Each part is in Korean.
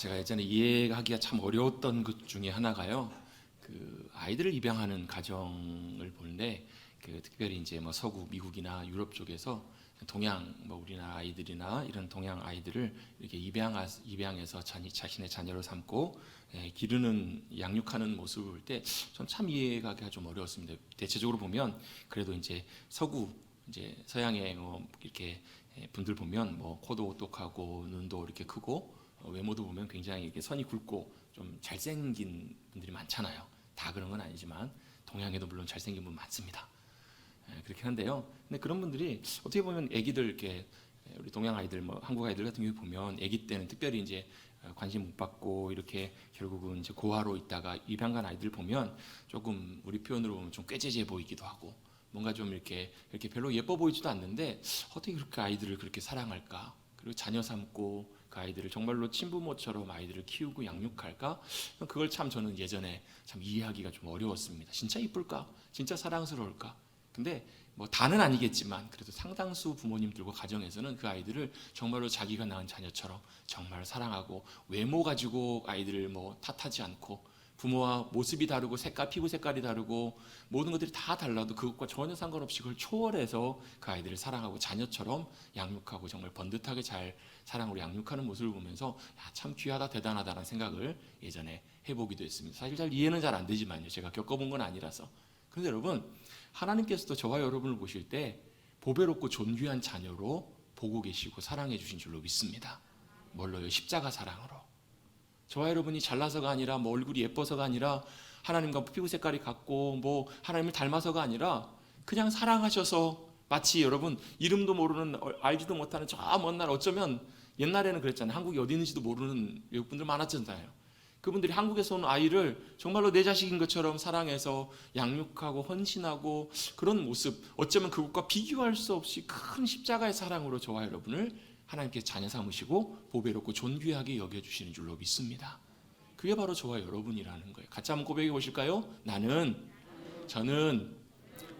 제가 예전에 이해하기가 참 어려웠던 것 중에 하나가요. 그 아이들을 입양하는 가정을 보는데 특별히 이제 뭐 서구 미국이나 유럽 쪽에서 동양 뭐 우리나라 아이들이나 이런 동양 아이들을 이렇게 입양해서 자신의 자녀로 삼고 기르는 양육하는 모습을 볼 때 전 참 이해하기가 좀 어려웠습니다. 대체적으로 보면 그래도 이제 서구 이제 서양의 뭐 이렇게 분들 보면 뭐 코도 똑하고 눈도 이렇게 크고 외모도 보면 굉장히 이렇게 선이 굵고 좀 잘생긴 분들이 많잖아요. 다 그런 건 아니지만 동양에도 물론 잘생긴 분 많습니다. 그렇긴 한데요. 근데 그런 분들이 어떻게 보면 아기들 이렇게 우리 동양 아이들 뭐 한국 아이들 같은 경우 보면 아기 때는 특별히 이제 관심 못 받고 이렇게 결국은 이제 고아로 있다가 입양 간 아이들 보면 조금 우리 표현으로 보면 좀 꾀죄죄 보이기도 하고 뭔가 좀 이렇게 별로 예뻐 보이지도 않는데 어떻게 그렇게 아이들을 그렇게 사랑할까? 그리고 자녀 삼고 그 아이들을 정말로 친부모처럼 아이들을 키우고 양육할까? 그걸 참 저는 예전에 참 이해하기가 좀 어려웠습니다. 진짜 이쁠까? 진짜 사랑스러울까? 근데 뭐 다는 아니겠지만 그래도 상당수 부모님들과 가정에서는 그 아이들을 정말로 자기가 낳은 자녀처럼 정말 사랑하고 외모 가지고 아이들을 뭐 탓하지 않고 부모와 모습이 다르고 피부 색깔이 다르고 모든 것들이 다 달라도 그것과 전혀 상관없이 그걸 초월해서 그 아이들을 사랑하고 자녀처럼 양육하고 정말 번듯하게 잘 사랑으로 양육하는 모습을 보면서 참 귀하다 대단하다는 생각을 예전에 해보기도 했습니다. 사실 잘 이해는 잘 안 되지만요. 제가 겪어본 건 아니라서. 그런데 여러분 하나님께서도 저와 여러분을 보실 때 보배롭고 존귀한 자녀로 보고 계시고 사랑해 주신 줄로 믿습니다. 뭘로요? 십자가 사랑으로. 저와 여러분이 잘나서가 아니라 뭐 얼굴이 예뻐서가 아니라 하나님과 피부 색깔이 같고 뭐 하나님을 닮아서가 아니라 그냥 사랑하셔서 마치 여러분 이름도 모르는 알지도 못하는 저 먼 나라 어쩌면 옛날에는 그랬잖아요. 한국이 어디 있는지도 모르는 외국분들 많았잖아요. 그분들이 한국에서 온 아이를 정말로 내 자식인 것처럼 사랑해서 양육하고 헌신하고 그런 모습 어쩌면 그것과 비교할 수 없이 큰 십자가의 사랑으로 저와 여러분을 하나님께서 자녀 삼으시고 보배롭고 존귀하게 여겨주시는 줄로 믿습니다. 그게 바로 저와 여러분이라는 거예요. 같이 한번 고백해 보실까요? 저는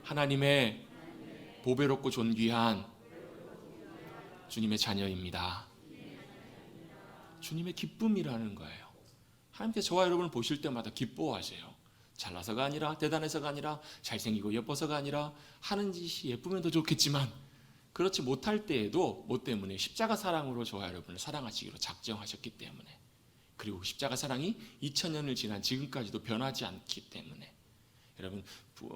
하나님의 보배롭고 존귀한 주님의 자녀입니다. 주님의 기쁨이라는 거예요. 하나님께서 저와 여러분을 보실 때마다 기뻐하세요. 잘나서가 아니라 대단해서가 아니라 잘생기고 예뻐서가 아니라 하는 짓이 예쁘면 더 좋겠지만 그렇지 못할 때에도 뭐 때문에 십자가 사랑으로 저와 여러분을 사랑하시기로 작정하셨기 때문에 그리고 십자가 사랑이 2000년을 지난 지금까지도 변하지 않기 때문에 여러분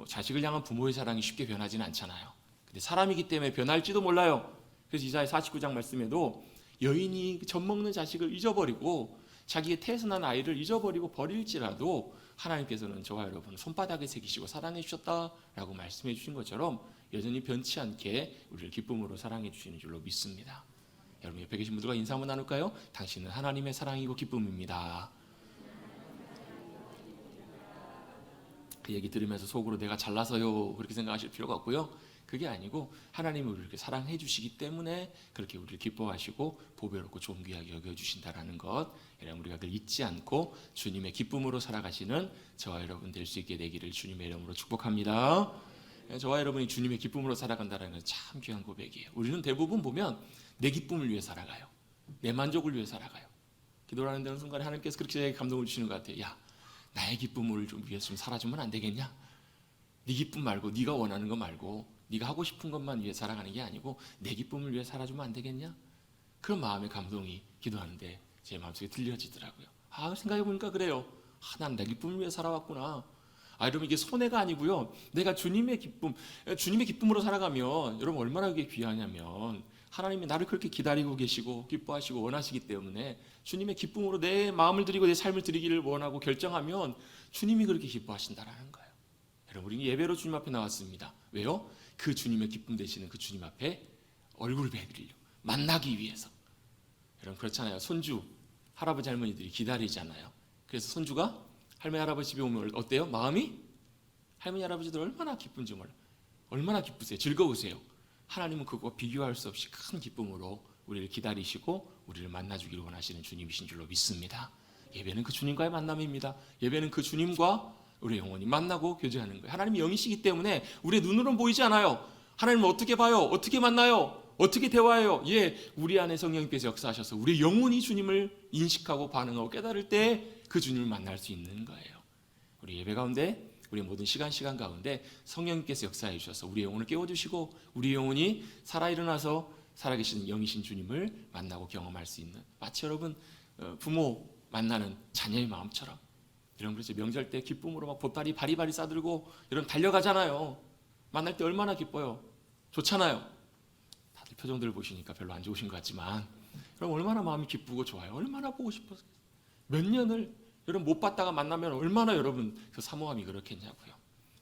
자식을 향한 부모의 사랑이 쉽게 변하지는 않잖아요. 근데 사람이기 때문에 변할지도 몰라요. 그래서 이사야 49장 말씀에도 여인이 젖먹는 자식을 잊어버리고 자기의 태어난 아이를 잊어버리고 버릴지라도 하나님께서는 저와 여러분을 손바닥에 새기시고 사랑해 주셨다라고 말씀해 주신 것처럼 여전히 변치 않게 우리를 기쁨으로 사랑해 주시는 줄로 믿습니다. 여러분 옆에 계신 분들과 인사 한번 나눌까요? 당신은 하나님의 사랑이고 기쁨입니다. 그 얘기 들으면서 속으로 내가 잘나서요 그렇게 생각하실 필요가 없고요. 그게 아니고 하나님이 우리를 이렇게 사랑해 주시기 때문에 그렇게 우리를 기뻐하시고 보배롭고 존귀하게 여겨주신다라는 것 여러분 우리가 그걸 잊지 않고 주님의 기쁨으로 살아가시는 저와 여러분 될 수 있게 되기를 주님의 이름으로 축복합니다. 저와 여러분이 주님의 기쁨으로 살아간다는 건 참 귀한 고백이에요. 우리는 대부분 보면 내 기쁨을 위해 살아가요. 내 만족을 위해 살아가요. 기도를 하는 순간에 하나님께서 그렇게 감동을 주시는 것 같아요. 야 나의 기쁨을 좀 위해서 좀 살아주면 안 되겠냐? 네 기쁨 말고 네가 원하는 거 말고 네가 하고 싶은 것만 위해 살아가는 게 아니고 내 기쁨을 위해 살아주면 안 되겠냐? 그런 마음의 감동이 기도하는데 제 마음속에 들려지더라고요. 생각해보니까 그래요. 난 내 기쁨을 위해 살아왔구나. 여러분 이게 손해가 아니고요. 내가 주님의 기쁨으로 살아가면 여러분 얼마나 그게 귀하냐면 하나님이 나를 그렇게 기다리고 계시고 기뻐하시고 원하시기 때문에 주님의 기쁨으로 내 마음을 드리고 내 삶을 드리기를 원하고 결정하면 주님이 그렇게 기뻐하신다라는 거예요. 여러분 우리는 예배로 주님 앞에 나왔습니다. 왜요? 그 주님의 기쁨 되시는 그 주님 앞에 얼굴을 뵈드리려 만나기 위해서. 여러분 그렇잖아요. 손주 할아버지 할머니들이 기다리잖아요. 그래서 손주가 할머니 할아버지 집에 오면 어때요? 마음이? 할머니 할아버지들 얼마나 기쁜지 몰라. 얼마나 기쁘세요? 즐거우세요? 하나님은 그것과 비교할 수 없이 큰 기쁨으로 우리를 기다리시고 우리를 만나주기를 원하시는 주님이신 줄로 믿습니다. 예배는 그 주님과의 만남입니다. 예배는 그 주님과 우리 영혼이 만나고 교제하는 거예요. 하나님이 영이시기 때문에 우리의 눈으로는 보이지 않아요. 하나님은 어떻게 봐요? 어떻게 만나요? 어떻게 대화해요? 예, 우리 안에 성령님께서 역사하셔서 우리 영혼이 주님을 인식하고 반응하고 깨달을 때 그 주님을 만날 수 있는 거예요. 우리 예배 가운데, 우리 모든 시간 가운데 성령님께서 역사해 주셔서 우리 영혼을 깨워주시고 우리 영혼이 살아 일어나서 살아계신 영이신 주님을 만나고 경험할 수 있는, 마치 여러분 부모 만나는 자녀의 마음처럼, 여러분 그렇죠? 명절 때 기쁨으로 막 보따리 바리바리 싸들고 여러분 달려가잖아요. 만날 때 얼마나 기뻐요. 좋잖아요. 다들 표정들 보시니까 별로 안 좋으신 것 같지만 그럼 얼마나 마음이 기쁘고 좋아요. 얼마나 보고 싶어서 몇 년을 여러분 못 봤다가 만나면 얼마나 여러분 그 사모함이 그렇겠냐고요.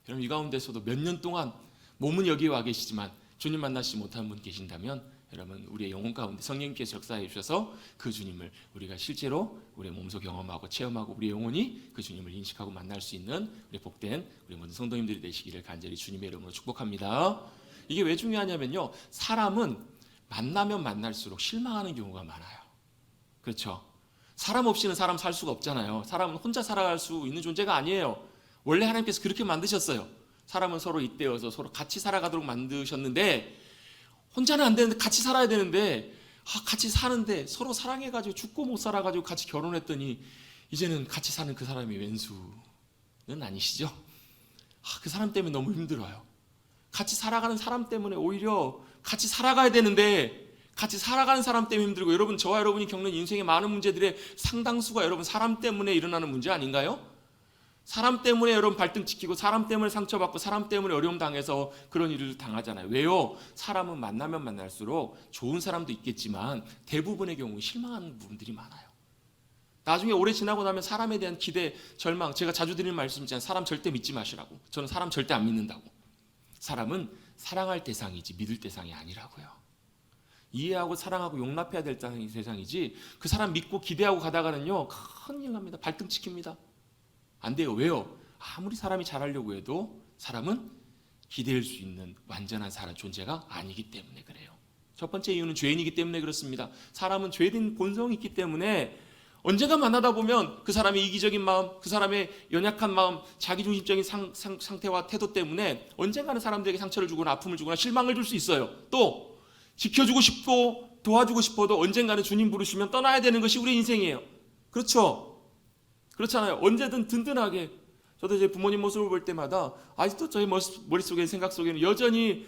여러분 이 가운데서도 몇 년 동안 몸은 여기 와 계시지만 주님 만나지 못한 분 계신다면 여러분 우리의 영혼 가운데 성령님께서 역사해 주셔서 그 주님을 우리가 실제로 우리의 몸소 경험하고 체험하고 우리 영혼이 그 주님을 인식하고 만날 수 있는 우리 복된 우리 모든 성도님들이 되시기를 간절히 주님의 이름으로 축복합니다. 이게 왜 중요하냐면요, 사람은 만나면 만날수록 실망하는 경우가 많아요. 그렇죠? 사람 없이는 사람 살 수가 없잖아요. 사람은 혼자 살아갈 수 있는 존재가 아니에요. 원래 하나님께서 그렇게 만드셨어요. 사람은 서로 잇대어서 서로 같이 살아가도록 만드셨는데, 혼자는 안 되는데 같이 살아야 되는데, 같이 사는데 서로 사랑해가지고 죽고 못 살아가지고 같이 결혼했더니 이제는 같이 사는 그 사람이 왼수는 아니시죠? 그 사람 때문에 너무 힘들어요. 같이 살아가는 사람 때문에 오히려 같이 살아가야 되는데 같이 살아가는 사람 때문에 힘들고, 여러분 저와 여러분이 겪는 인생의 많은 문제들의 상당수가 여러분 사람 때문에 일어나는 문제 아닌가요? 사람 때문에 여러분 발등 찍히고 사람 때문에 상처받고 사람 때문에 어려움 당해서 그런 일을 당하잖아요. 왜요? 사람은 만나면 만날수록 좋은 사람도 있겠지만 대부분의 경우 실망하는 부분들이 많아요. 나중에 오래 지나고 나면 사람에 대한 기대, 절망, 제가 자주 드리는 말씀이잖아요. 사람 절대 믿지 마시라고. 저는 사람 절대 안 믿는다고. 사람은 사랑할 대상이지 믿을 대상이 아니라고요. 이해하고 사랑하고 용납해야 될 대상이지 그 사람 믿고 기대하고 가다가는요 큰일 납니다. 발등 찍힙니다. 안 돼요. 왜요? 아무리 사람이 잘하려고 해도 사람은 기댈 수 있는 완전한 사람 존재가 아니기 때문에 그래요. 첫 번째 이유는 죄인이기 때문에 그렇습니다. 사람은 죄된 본성이 있기 때문에 언젠가 만나다 보면 그 사람의 이기적인 마음, 그 사람의 연약한 마음, 자기중심적인 상태와 태도 때문에 언젠가는 사람들에게 상처를 주거나 아픔을 주거나 실망을 줄 수 있어요. 또 지켜주고 싶고 도와주고 싶어도 언젠가는 주님 부르시면 떠나야 되는 것이 우리 인생이에요. 그렇죠? 그렇잖아요. 언제든 든든하게. 저도 제 부모님 모습을 볼 때마다 아직도 저희 머릿속에 생각 속에는 여전히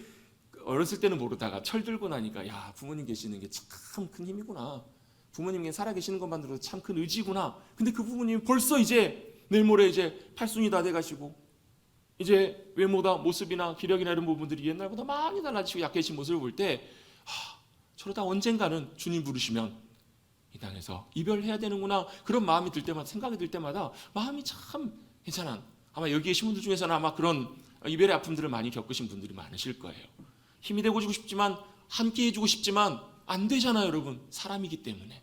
어렸을 때는 모르다가 철 들고 나니까 야, 부모님 계시는 게 참 큰 힘이구나. 부모님께 살아계시는 것만으로도 참 큰 의지구나. 근데 그 부모님이 벌써 이제 내일 모레 이제 팔순이 다 돼가시고 이제 외모다 모습이나 기력이나 이런 부분들이 옛날보다 많이 달라지고 약해진 모습을 볼 때 저러다 언젠가는 주님 부르시면 이 땅에서 이별해야 되는구나, 그런 마음이 들 때마다, 생각이 들 때마다 마음이 참 괜찮아. 아마 여기 계신 분들 중에서는 아마 그런 이별의 아픔들을 많이 겪으신 분들이 많으실 거예요. 힘이 되고 주고 싶지만 함께 해주고 싶지만 안 되잖아요. 여러분 사람이기 때문에.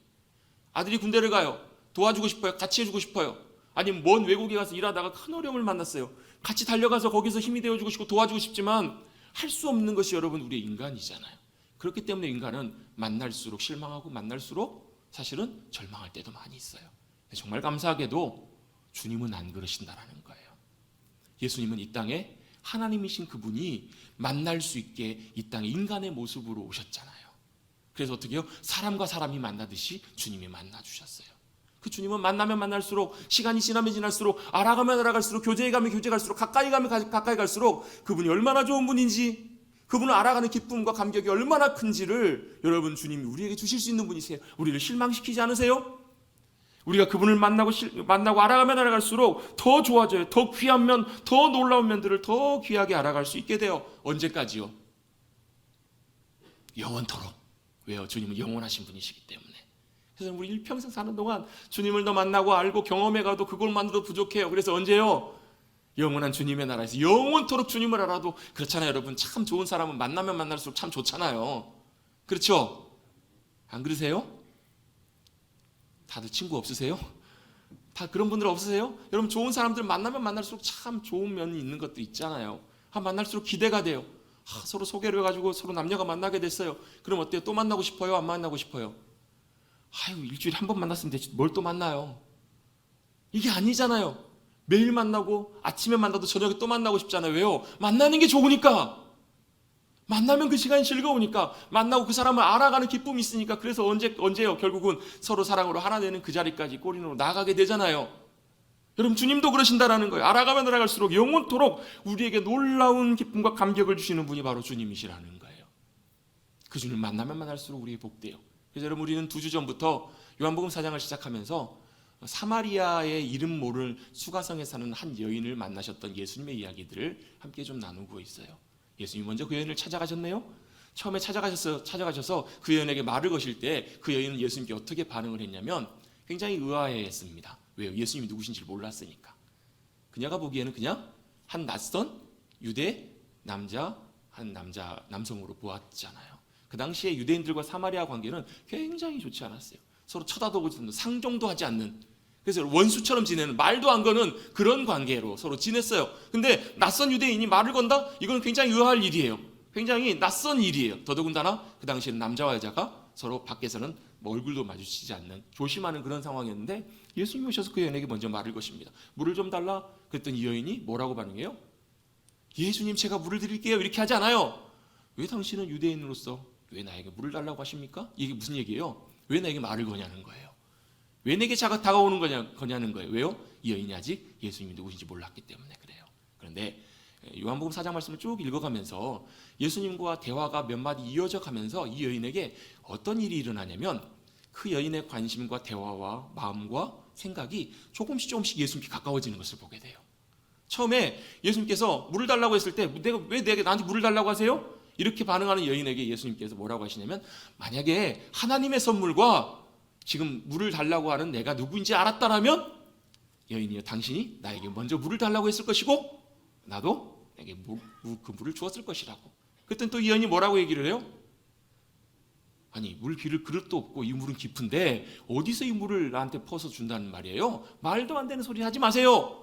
아들이 군대를 가요. 도와주고 싶어요. 같이 해주고 싶어요. 아니면 먼 외국에 가서 일하다가 큰 어려움을 만났어요. 같이 달려가서 거기서 힘이 되어주고 싶고 도와주고 싶지만 할 수 없는 것이 여러분 우리 인간이잖아요. 그렇기 때문에 인간은 만날수록 실망하고 만날수록 사실은 절망할 때도 많이 있어요. 정말 감사하게도 주님은 안 그러신다라는 거예요. 예수님은 이 땅에 하나님이신 그분이 만날 수 있게 이 땅에 인간의 모습으로 오셨잖아요. 그래서 어떻게 해요? 사람과 사람이 만나듯이 주님이 만나주셨어요. 그 주님은 만나면 만날수록, 시간이 지나면 지날수록, 알아가면 알아갈수록, 교제해가면 교제갈수록, 가까이 가면 가까이 갈수록 그분이 얼마나 좋은 분인지, 그분을 알아가는 기쁨과 감격이 얼마나 큰지를 여러분 주님이 우리에게 주실 수 있는 분이세요. 우리를 실망시키지 않으세요? 우리가 그분을 만나고 알아가면 알아갈수록 더 좋아져요. 더 귀한 면, 더 놀라운 면들을 더 귀하게 알아갈 수 있게 돼요. 언제까지요? 영원토록. 왜요? 주님은 영원하신 분이시기 때문에. 그래서 우리 일평생 사는 동안 주님을 더 만나고 알고 경험해가도 그것만으로도 부족해요. 그래서 언제요? 영원한 주님의 나라에서 영원토록 주님을 알아도. 그렇잖아요. 여러분 참 좋은 사람은 만나면 만날수록 참 좋잖아요. 그렇죠? 안 그러세요? 다들 친구 없으세요? 다 그런 분들 없으세요? 여러분 좋은 사람들 만나면 만날수록 참 좋은 면이 있는 것도 있잖아요. 만날수록 기대가 돼요. 서로 소개를 해가지고 서로 남녀가 만나게 됐어요. 그럼 어때요? 또 만나고 싶어요? 안 만나고 싶어요? 일주일에 한 번 만났으면 되지 뭘 또 만나요? 이게 아니잖아요. 매일 만나고 아침에 만나도 저녁에 또 만나고 싶잖아요. 왜요? 만나는 게 좋으니까. 만나면 그 시간이 즐거우니까, 만나고 그 사람을 알아가는 기쁨이 있으니까, 그래서 언제요? 결국은 서로 사랑으로 하나 되는 그 자리까지 꼬리로 나가게 되잖아요. 여러분, 주님도 그러신다라는 거예요. 알아가면 알아갈수록 영원토록 우리에게 놀라운 기쁨과 감격을 주시는 분이 바로 주님이시라는 거예요. 그 주님 만나면 만날수록 우리의 복돼요. 그래서 여러분, 우리는 2주 전부터 요한복음 4장을 시작하면서 사마리아의 이름 모를 수가성에 사는 한 여인을 만나셨던 예수님의 이야기들을 함께 좀 나누고 있어요. 예수님이 먼저 그 여인을 찾아가셨네요. 처음에 찾아가셔서 그 여인에게 말을 거실 때 그 여인은 예수님께 어떻게 반응을 했냐면 굉장히 의아해했습니다. 왜요? 예수님이 누구신지를 몰랐으니까. 그녀가 보기에는 그냥 한 낯선 유대 남성으로 보았잖아요. 그 당시에 유대인들과 사마리아 관계는 굉장히 좋지 않았어요. 서로 쳐다보고 상종도 하지 않는, 그래서 원수처럼 지내는, 말도 안 거는 그런 관계로 서로 지냈어요. 근데 낯선 유대인이 말을 건다? 이건 굉장히 의아할 일이에요. 굉장히 낯선 일이에요. 더더군다나 그 당시에는 남자와 여자가 서로 밖에서는 얼굴도 마주치지 않는, 조심하는 그런 상황이었는데 예수님이 오셔서 그 여인에게 먼저 말을 것입니다. 물을 좀 달라. 그랬더니 이 여인이 뭐라고 반응해요? 예수님, 제가 물을 드릴게요. 이렇게 하지 않아요. 왜 당신은 유대인으로서 왜 나에게 물을 달라고 하십니까? 이게 무슨 얘기예요? 왜 나에게 말을 거냐는 거예요. 왜 내게 다가오는 거냐는 거예요. 왜요? 이 여인이 아직 예수님이 누구신지 몰랐기 때문에 그래요. 그런데 요한복음 4장 말씀을 쭉 읽어가면서 예수님과 대화가 몇 마디 이어져 가면서 이 여인에게 어떤 일이 일어나냐면 그 여인의 관심과 대화와 마음과 생각이 조금씩 예수님께 가까워지는 것을 보게 돼요. 처음에 예수님께서 물을 달라고 했을 때 왜 나한테 물을 달라고 하세요? 이렇게 반응하는 여인에게 예수님께서 뭐라고 하시냐면, 만약에 하나님의 선물과 지금 물을 달라고 하는 내가 누구인지 알았다라면 여인이여, 당신이 나에게 먼저 물을 달라고 했을 것이고 나도 내게 그 물을 주었을 것이라고. 그때 또 이 여인이 뭐라고 얘기를 해요? 아니, 물 비를 그릇도 없고 이 물은 깊은데 어디서 이 물을 나한테 퍼서 준다는 말이에요? 말도 안 되는 소리 하지 마세요.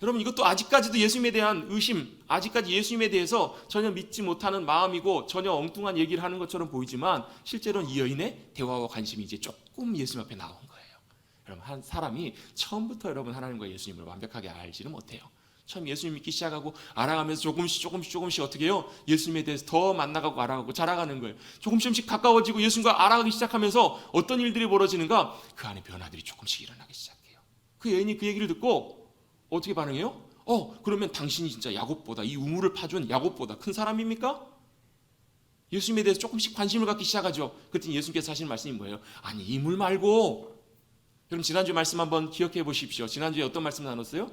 여러분, 이것도 아직까지도 예수님에 대한 의심, 아직까지 예수님에 대해서 전혀 믿지 못하는 마음이고 전혀 엉뚱한 얘기를 하는 것처럼 보이지만 실제로는 이 여인의 대화와 관심이 이제 조금 예수님 앞에 나온 거예요. 여러분, 한 사람이 처음부터 여러분 하나님과 예수님을 완벽하게 알지는 못해요. 처음 예수님 믿기 시작하고 알아가면서 조금씩 어떻게 해요? 예수님에 대해서 더 만나가고 알아가고 자라가는 거예요. 조금씩 가까워지고 예수님과 알아가기 시작하면서 어떤 일들이 벌어지는가? 그 안에 변화들이 조금씩 일어나기 시작해요. 그 여인이 그 얘기를 듣고 어떻게 반응해요? 그러면 당신이 진짜 야곱보다, 이 우물을 파준 야곱보다 큰 사람입니까? 예수님에 대해서 조금씩 관심을 갖기 시작하죠. 그랬더니 예수님께서 하시는 말씀이 뭐예요? 아니, 이 물 말고, 여러분 지난주 말씀 한번 기억해 보십시오. 지난주에 어떤 말씀 나눴어요?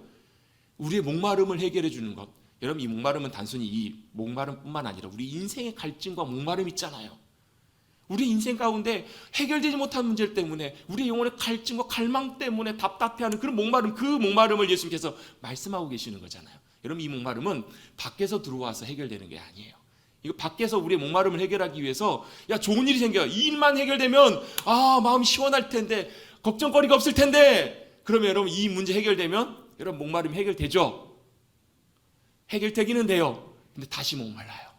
우리의 목마름을 해결해 주는 것. 여러분, 이 목마름은 단순히 이 목마름뿐만 아니라 우리 인생의 갈증과 목마름 있잖아요. 우리 인생 가운데 해결되지 못한 문제 때문에 우리 영혼의 갈증과 갈망 때문에 답답해하는 그런 목마름, 그 목마름을 예수님께서 말씀하고 계시는 거잖아요. 여러분, 이 목마름은 밖에서 들어와서 해결되는 게 아니에요. 이거 밖에서 우리의 목마름을 해결하기 위해서 좋은 일이 생겨요. 이 일만 해결되면 마음이 시원할 텐데, 걱정거리가 없을 텐데, 그러면 여러분 이 문제 해결되면 여러분 목마름이 해결되죠. 해결되기는 돼요. 근데 다시 목말라요.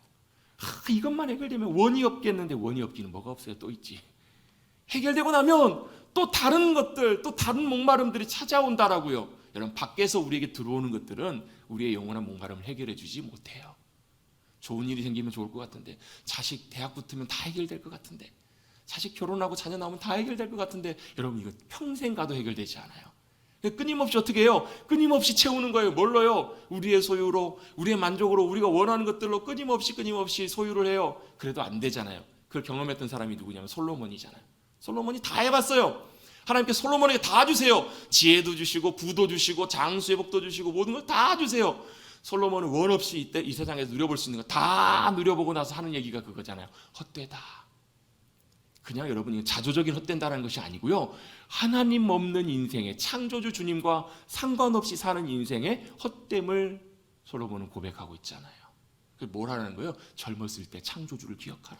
이것만 해결되면 원이 없겠는데, 원이 없기는 뭐가 없어요? 또 있지. 해결되고 나면 또 다른 것들, 또 다른 목마름들이 찾아온다라고요. 여러분, 밖에서 우리에게 들어오는 것들은 우리의 영원한 목마름을 해결해 주지 못해요. 좋은 일이 생기면 좋을 것 같은데, 자식 대학 붙으면 다 해결될 것 같은데, 자식 결혼하고 자녀 나오면 다 해결될 것 같은데, 여러분 이거 평생 가도 해결되지 않아요. 끊임없이 어떻게 해요? 끊임없이 채우는 거예요. 뭘로요? 우리의 소유로, 우리의 만족으로, 우리가 원하는 것들로 끊임없이 소유를 해요. 그래도 안 되잖아요. 그걸 경험했던 사람이 누구냐면 솔로몬이잖아요. 솔로몬이 다 해봤어요. 하나님께 솔로몬에게 다 주세요. 지혜도 주시고 부도 주시고 장수의 복도 주시고 모든 걸 다 주세요. 솔로몬은 원 없이 이 세상에서 누려볼 수 있는 거 다 누려보고 나서 하는 얘기가 그거잖아요. 헛되다. 그냥 여러분이 자조적인 헛된다라는 것이 아니고요, 하나님 없는 인생의 창조주 주님과 상관없이 사는 인생의 헛됨을 솔로몬은 고백하고 있잖아요. 뭘 하라는 거예요? 젊었을 때 창조주를 기억하라.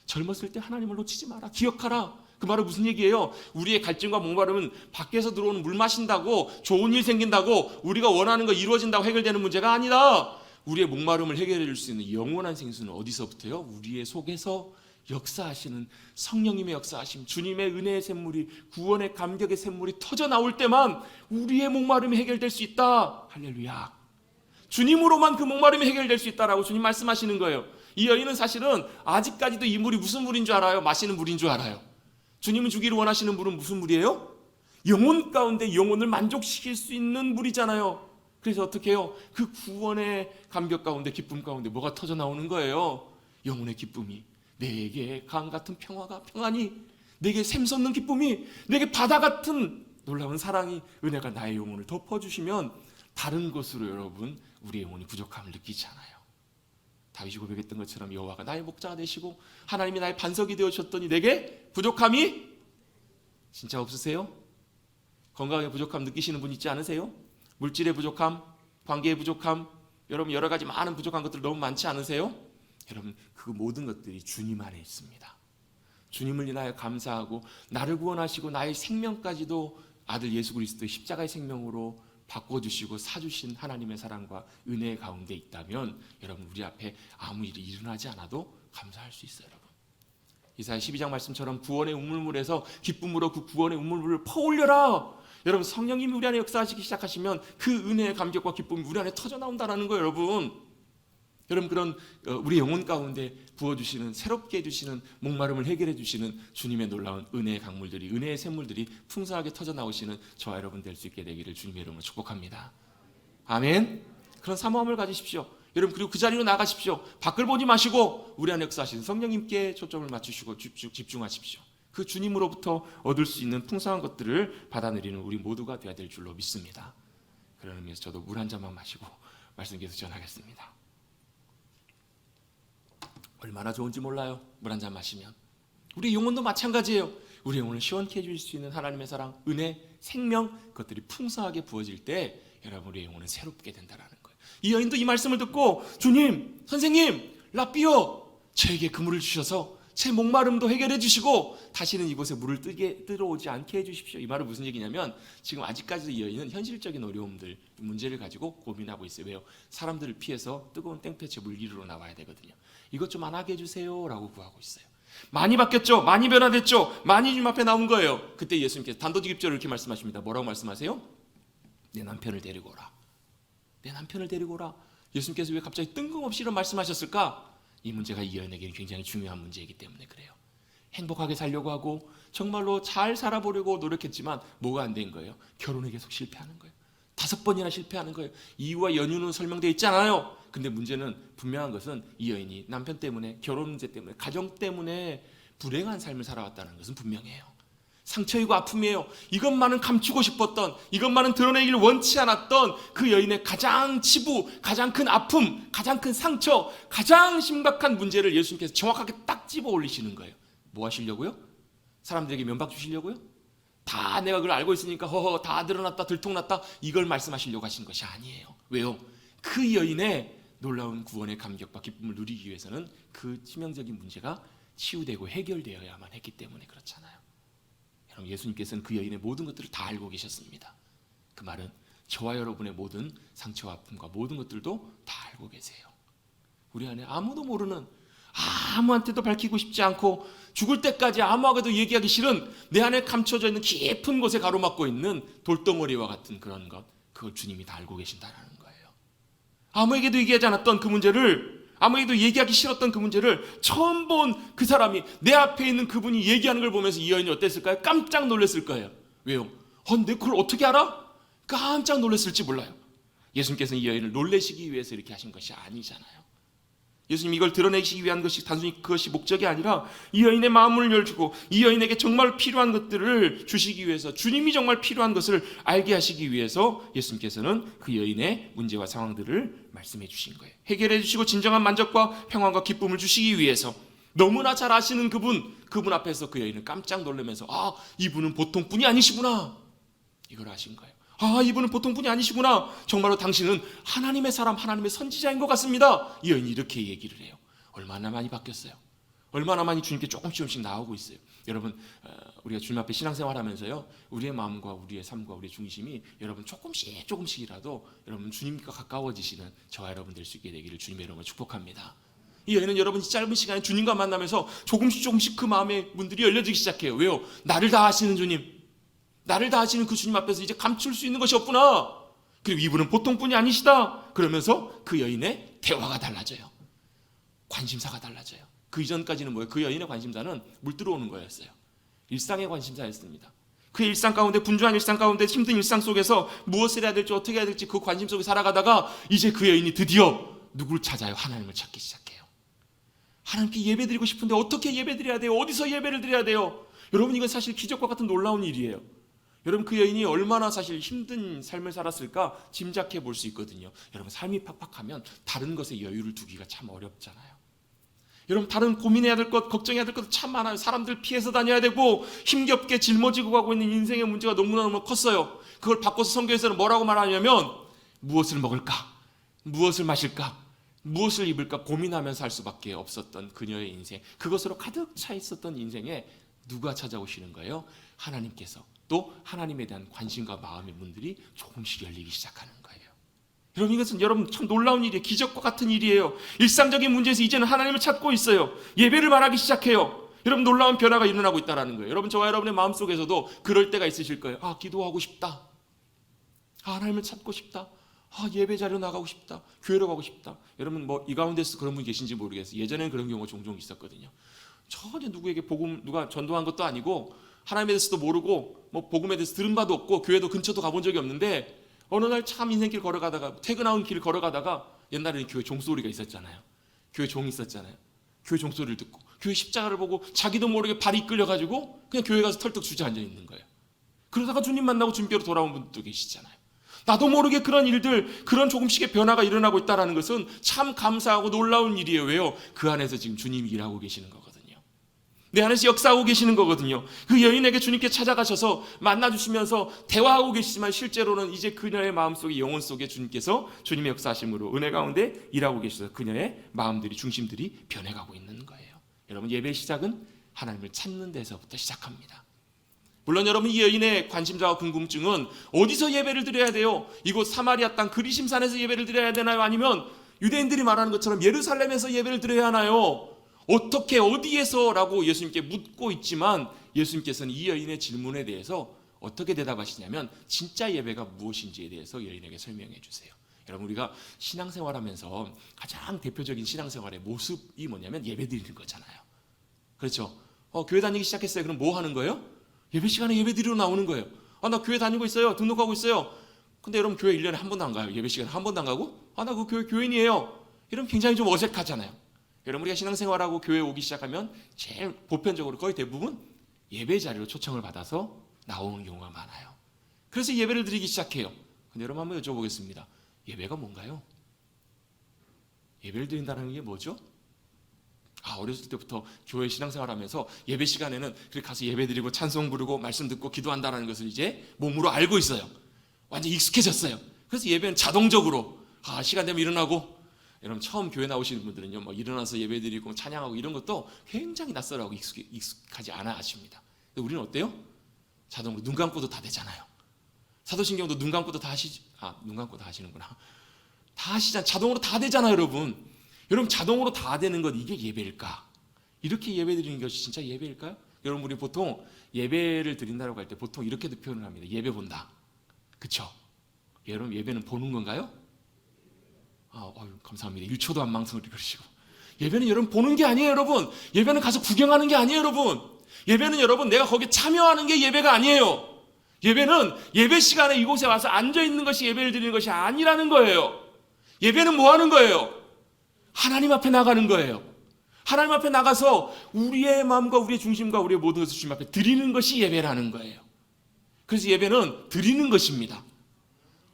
젊었을 때 하나님을 놓치지 마라. 기억하라. 그 말은 무슨 얘기예요? 우리의 갈증과 목마름은 밖에서 들어오는 물 마신다고, 좋은 일 생긴다고, 우리가 원하는 거 이루어진다고 해결되는 문제가 아니다. 우리의 목마름을 해결해 줄 수 있는 영원한 생수는 어디서부터요? 우리의 속에서 역사하시는 성령님의 역사하심, 주님의 은혜의 샘물이, 구원의 감격의 샘물이 터져 나올 때만 우리의 목마름이 해결될 수 있다. 할렐루야. 주님으로만 그 목마름이 해결될 수 있다라고 주님 말씀하시는 거예요. 이 여인은 사실은 아직까지도 이 물이 무슨 물인 줄 알아요? 마시는 물인 줄 알아요. 주님은 주기를 원하시는 물은 무슨 물이에요? 영혼 가운데 영혼을 만족시킬 수 있는 물이잖아요. 그래서 어떻게 해요? 그 구원의 감격 가운데, 기쁨 가운데 뭐가 터져 나오는 거예요? 영혼의 기쁨이, 내게 강 같은 평화가, 평안이, 내게 샘솟는 기쁨이, 내게 바다 같은 놀라운 사랑이, 은혜가 나의 영혼을 덮어주시면 다른 것으로 여러분 우리의 영혼이 부족함을 느끼지 않아요. 다윗이 고백했던 것처럼 여호와가 나의 목자가 되시고 하나님이 나의 반석이 되어주셨더니 내게 부족함이 진짜 없으세요? 건강의 부족함 느끼시는 분 있지 않으세요? 물질의 부족함, 관계의 부족함, 여러분 여러 가지 많은 부족한 것들 너무 많지 않으세요? 여러분 그 모든 것들이 주님 안에 있습니다. 주님을 인하여 감사하고 나를 구원하시고 나의 생명까지도 아들 예수 그리스도의 십자가의 생명으로 바꿔주시고 사주신 하나님의 사랑과 은혜 가운데 있다면 여러분 우리 앞에 아무 일이 일어나지 않아도 감사할 수 있어요. 여러분 이사야 12장 말씀처럼 구원의 우물물에서 기쁨으로 그 구원의 우물물을 퍼올려라. 여러분 성령님이 우리 안에 역사하시기 시작하시면 그 은혜의 감격과 기쁨이 우리 안에 터져 나온다는 거예요. 여러분 그런 우리 영혼 가운데 부어주시는, 새롭게 해주시는, 목마름을 해결해 주시는 주님의 놀라운 은혜의 강물들이, 은혜의 샘물들이 풍성하게 터져 나오시는 저와 여러분 될 수 있게 되기를 주님의 이름으로 축복합니다. 아멘. 그런 사모함을 가지십시오. 여러분 그리고 그 자리로 나가십시오. 밖을 보지 마시고 우리 안에 역사하시는 성령님께 초점을 맞추시고 집중하십시오. 그 주님으로부터 얻을 수 있는 풍성한 것들을 받아들이는 우리 모두가 되어야 될 줄로 믿습니다. 그런 의미에서 저도 물 한 잔만 마시고 말씀 계속 전하겠습니다. 얼마나 좋은지 몰라요. 물 한 잔 마시면. 우리 영혼도 마찬가지예요. 우리 영혼을 시원케 해줄 수 있는 하나님의 사랑, 은혜, 생명, 그것들이 풍성하게 부어질 때 여러분 우리 영혼은 새롭게 된다는 거예요. 이 여인도 이 말씀을 듣고 주님, 선생님, 라삐어 저에게 그 물을 주셔서 제 목마름도 해결해 주시고 다시는 이곳에 물을 들어오지 않게 해주십시오. 이 말은 무슨 얘기냐면 지금 아직까지도 이 여인은 현실적인 어려움들, 문제를 가지고 고민하고 있어요. 왜요? 사람들을 피해서 뜨거운 땡볕에 물길로 나와야 되거든요. 이것 좀 안 하게 해주세요 라고 구하고 있어요. 많이 바뀌었죠? 많이 변화됐죠? 많이 주님 앞에 나온 거예요. 그때 예수님께서 단도직입적으로 이렇게 말씀하십니다. 뭐라고 말씀하세요? 내 남편을 데리고 오라. 내 남편을 데리고 오라. 예수님께서 왜 갑자기 뜬금없이 이런 말씀하셨을까? 이 문제가 이 여인에게는 굉장히 중요한 문제이기 때문에 그래요. 행복하게 살려고 하고 정말로 잘 살아보려고 노력했지만 뭐가 안 된 거예요? 결혼에 계속 실패하는 거예요. 5번이나 실패하는 거예요. 이유와 연유는 설명되어 있지 않아요. 근데 문제는 분명한 것은 이 여인이 남편 때문에, 결혼 문제 때문에, 가정 때문에 불행한 삶을 살아왔다는 것은 분명해요. 상처이고 아픔이에요. 이것만은 감추고 싶었던, 이것만은 드러내기를 원치 않았던 그 여인의 가장 치부, 가장 큰 아픔, 가장 큰 상처, 가장 심각한 문제를 예수님께서 정확하게 딱 집어 올리시는 거예요. 뭐 하시려고요? 사람들에게 면박 주시려고요? 다 내가 그걸 알고 있으니까 허허 다 드러났다 들통났다 이걸 말씀하시려고 하신 것이 아니에요. 왜요? 그 여인의 놀라운 구원의 감격과 기쁨을 누리기 위해서는 그 치명적인 문제가 치유되고 해결되어야만 했기 때문에 그렇잖아요. 여러분 예수님께서는 그 여인의 모든 것들을 다 알고 계셨습니다. 그 말은 저와 여러분의 모든 상처와 아픔과 모든 것들도 다 알고 계세요. 우리 안에 아무도 모르는, 아무한테도 밝히고 싶지 않고 죽을 때까지 아무하고도 얘기하기 싫은 내 안에 감춰져 있는 깊은 곳에 가로막고 있는 돌덩어리와 같은 그런 것, 그걸 주님이 다 알고 계신다는 거예요. 아무에게도 얘기하지 않았던 그 문제를, 아무에게도 얘기하기 싫었던 그 문제를 처음 본 그 사람이, 내 앞에 있는 그분이 얘기하는 걸 보면서 이 여인이 어땠을까요? 깜짝 놀랐을 거예요. 왜요? 내 그걸 어떻게 알아? 깜짝 놀랐을지 몰라요. 예수님께서는 이 여인을 놀래시기 위해서 이렇게 하신 것이 아니잖아요. 예수님 이걸 드러내시기 위한 것이 단순히 그것이 목적이 아니라 이 여인의 마음을 열주고 이 여인에게 정말 필요한 것들을 주시기 위해서, 주님이 정말 필요한 것을 알게 하시기 위해서 예수님께서는 그 여인의 문제와 상황들을 말씀해 주신 거예요. 해결해 주시고 진정한 만족과 평안과 기쁨을 주시기 위해서, 너무나 잘 아시는 그분 앞에서 그 여인은 깜짝 놀라면서 이분은 보통 분이 아니시구나, 이걸 아신 거예요. 이분은 보통 분이 아니시구나. 정말로 당신은 하나님의 사람, 하나님의 선지자인 것 같습니다. 이 여인이 이렇게 얘기를 해요. 얼마나 많이 바뀌었어요. 얼마나 많이 주님께 조금씩 나오고 있어요. 여러분 우리가 주님 앞에 신앙생활하면서요, 우리의 마음과 우리의 삶과 우리의 중심이 여러분 조금씩이라도 여러분 주님과 가까워지시는 저와 여러분 될 수 있게 되기를 주님의 이름으로 축복합니다. 이 여인은 여러분 짧은 시간에 주님과 만나면서 조금씩 그 마음의 문들이 열려지기 시작해요. 왜요? 나를 다 아시는 주님, 나를 다 아시는 그 주님 앞에서 이제 감출 수 있는 것이 없구나. 그리고 이분은 보통 분이 아니시다. 그러면서 그 여인의 대화가 달라져요. 관심사가 달라져요. 그 이전까지는 뭐예요? 그 여인의 관심사는 물 들어오는 거였어요. 일상의 관심사였습니다. 그 일상 가운데, 분주한 일상 가운데, 힘든 일상 속에서 무엇을 해야 될지, 어떻게 해야 될지 그 관심 속에 살아가다가 이제 그 여인이 드디어 누구를 찾아요? 하나님을 찾기 시작해요. 하나님께 예배드리고 싶은데 어떻게 예배드려야 돼요? 어디서 예배를 드려야 돼요? 여러분, 이건 사실 기적과 같은 놀라운 일이에요. 여러분, 그 여인이 얼마나 사실 힘든 삶을 살았을까 짐작해 볼 수 있거든요. 여러분, 삶이 팍팍하면 다른 것에 여유를 두기가 참 어렵잖아요. 여러분, 다른 고민해야 될 것, 걱정해야 될 것 참 많아요. 사람들 피해서 다녀야 되고 힘겹게 짊어지고 가고 있는 인생의 문제가 너무나 컸어요. 그걸 바꿔서 성경에서는 뭐라고 말하냐면 무엇을 먹을까? 무엇을 마실까? 무엇을 입을까? 고민하면서 살 수밖에 없었던 그녀의 인생, 그것으로 가득 차 있었던 인생에 누가 찾아오시는 거예요? 하나님께서. 또 하나님에 대한 관심과 마음의 문들이 조금씩 열리기 시작하는 거예요. 여러분, 이것은 여러분 참 놀라운 일이에요. 기적과 같은 일이에요. 일상적인 문제에서 이제는 하나님을 찾고 있어요. 예배를 말하기 시작해요. 여러분, 놀라운 변화가 일어나고 있다는 거예요. 여러분, 저와 여러분의 마음속에서도 그럴 때가 있으실 거예요. 아, 기도하고 싶다. 아, 하나님을 찾고 싶다. 아, 예배 자료 나가고 싶다. 교회로 가고 싶다. 여러분, 뭐 이 가운데서 그런 분 계신지 모르겠어요. 예전에는 그런 경우가 종종 있었거든요. 전혀 누구에게 복음 누가 전도한 것도 아니고 하나님에 대해서도 모르고 뭐 복음에 대해서 들은 바도 없고 교회도 근처도 가본 적이 없는데 어느 날 참 인생길 걸어가다가 퇴근하는 길 걸어가다가 옛날에는 교회 종소리가 있었잖아요. 교회 종이 있었잖아요. 교회 종소리를 듣고 교회 십자가를 보고 자기도 모르게 발이 이끌려가지고 그냥 교회 가서 털떡 주저앉아 있는 거예요. 그러다가 주님 만나고 주님께로 돌아온 분들도 계시잖아요. 나도 모르게 그런 일들, 그런 조금씩의 변화가 일어나고 있다는 것은 참 감사하고 놀라운 일이에요. 왜요? 그 안에서 지금 주님이 일하고 계시는 거거든요. 내 안에서 역사하고 계시는 거거든요. 그 여인에게 주님께 찾아가셔서 만나주시면서 대화하고 계시지만 실제로는 이제 그녀의 마음속에, 영혼 속에 주님께서 주님의 역사하심으로 은혜 가운데 일하고 계셔서 그녀의 마음들이, 중심들이 변해가고 있는 거예요. 여러분, 예배의 시작은 하나님을 찾는 데서부터 시작합니다. 물론 여러분, 이 여인의 관심사와 궁금증은 어디서 예배를 드려야 돼요? 이곳 사마리아 땅 그리심산에서 예배를 드려야 되나요? 아니면 유대인들이 말하는 것처럼 예루살렘에서 예배를 드려야 하나요? 어떻게, 어디에서라고 예수님께 묻고 있지만 예수님께서는 이 여인의 질문에 대해서 어떻게 대답하시냐면 진짜 예배가 무엇인지에 대해서 여인에게 설명해 주세요. 여러분, 우리가 신앙생활하면서 가장 대표적인 신앙생활의 모습이 뭐냐면 예배 드리는 거잖아요. 그렇죠? 교회 다니기 시작했어요. 그럼 뭐 하는 거예요? 예배 시간에 예배 드리러 나오는 거예요. 아, 나 교회 다니고 있어요. 등록하고 있어요. 근데 여러분, 교회 1년에 한 번도 안 가요? 예배 시간에 한 번도 안 가고? 아, 나 그 교회 교인이에요. 이러면 굉장히 좀 어색하잖아요. 여러분, 우리가 신앙생활하고 교회에 오기 시작하면 제일 보편적으로 거의 대부분 예배 자리로 초청을 받아서 나오는 경우가 많아요. 그래서 예배를 드리기 시작해요. 근데 여러분, 한번 여쭤보겠습니다. 예배가 뭔가요? 예배를 드린다는 게 뭐죠? 어렸을 때부터 교회 신앙생활하면서 예배 시간에는 그렇게 가서 예배 드리고 찬송 부르고 말씀 듣고 기도한다는 것을 이제 몸으로 알고 있어요. 완전 익숙해졌어요. 그래서 예배는 자동적으로 시간 되면 일어나고, 여러분 처음 교회 나오시는 분들은요, 뭐 일어나서 예배 드리고 찬양하고 이런 것도 굉장히 낯설하고 익숙하지 않아 하십니다. 근데 우리는 어때요? 자동으로 눈 감고도 다 되잖아요. 사도신경도 눈 감고도 다 하시지. 눈 감고 다 하시는구나. 다 하시잖아요. 자동으로 다 되잖아요, 여러분. 여러분, 자동으로 다 되는 것, 이게 예배일까? 이렇게 예배 드리는 것이 진짜 예배일까요? 여러분, 우리 보통 예배를 드린다고 할 때 보통 이렇게도 표현을 합니다. 예배 본다. 그쵸? 여러분, 예배는 보는 건가요? 감사합니다. 1초도 안 망설이 그러시고. 예배는 여러분 보는 게 아니에요, 여러분. 예배는 가서 구경하는 게 아니에요, 여러분. 예배는 여러분 내가 거기에 참여하는 게 예배가 아니에요. 예배는 예배 시간에 이곳에 와서 앉아있는 것이 예배를 드리는 것이 아니라는 거예요. 예배는 뭐 하는 거예요? 하나님 앞에 나가는 거예요. 하나님 앞에 나가서 우리의 마음과 우리의 중심과 우리의 모든 것을 주님 앞에 드리는 것이 예배라는 거예요. 그래서 예배는 드리는 것입니다.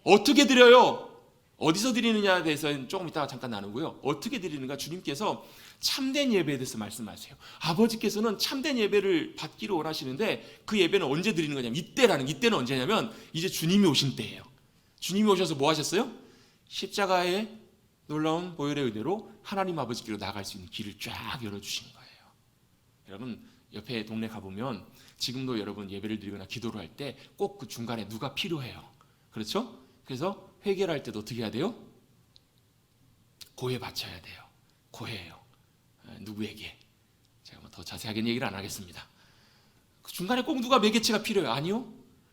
어떻게 드려요? 어디서 드리느냐에 대해서는 조금 이따가 잠깐 나누고요. 어떻게 드리는가, 주님께서 참된 예배에 대해서 말씀하세요. 아버지께서는 참된 예배를 받기를 원하시는데 그 예배는 언제 드리는 거냐면 이때는 언제냐면 이제 주님이 오신 때예요. 주님이 오셔서 뭐 하셨어요? 십자가의 놀라운 보혈의 은혜로 하나님 아버지께로 나아갈 수 있는 길을 쫙 열어주신 거예요. 여러분, 옆에 동네 가보면 지금도 여러분 예배를 드리거나 기도를 할 때 꼭 그 중간에 누가 필요해요. 그렇죠? 그래서 회개를 할 때도 어떻게 해야 돼요? 고해 바쳐야 돼요. 고해예요. 누구에게? 제가 뭐 더 자세하게 얘기를 안 하겠습니다. 그 중간에 꼭 누가 매개체가 필요해요? 아니요.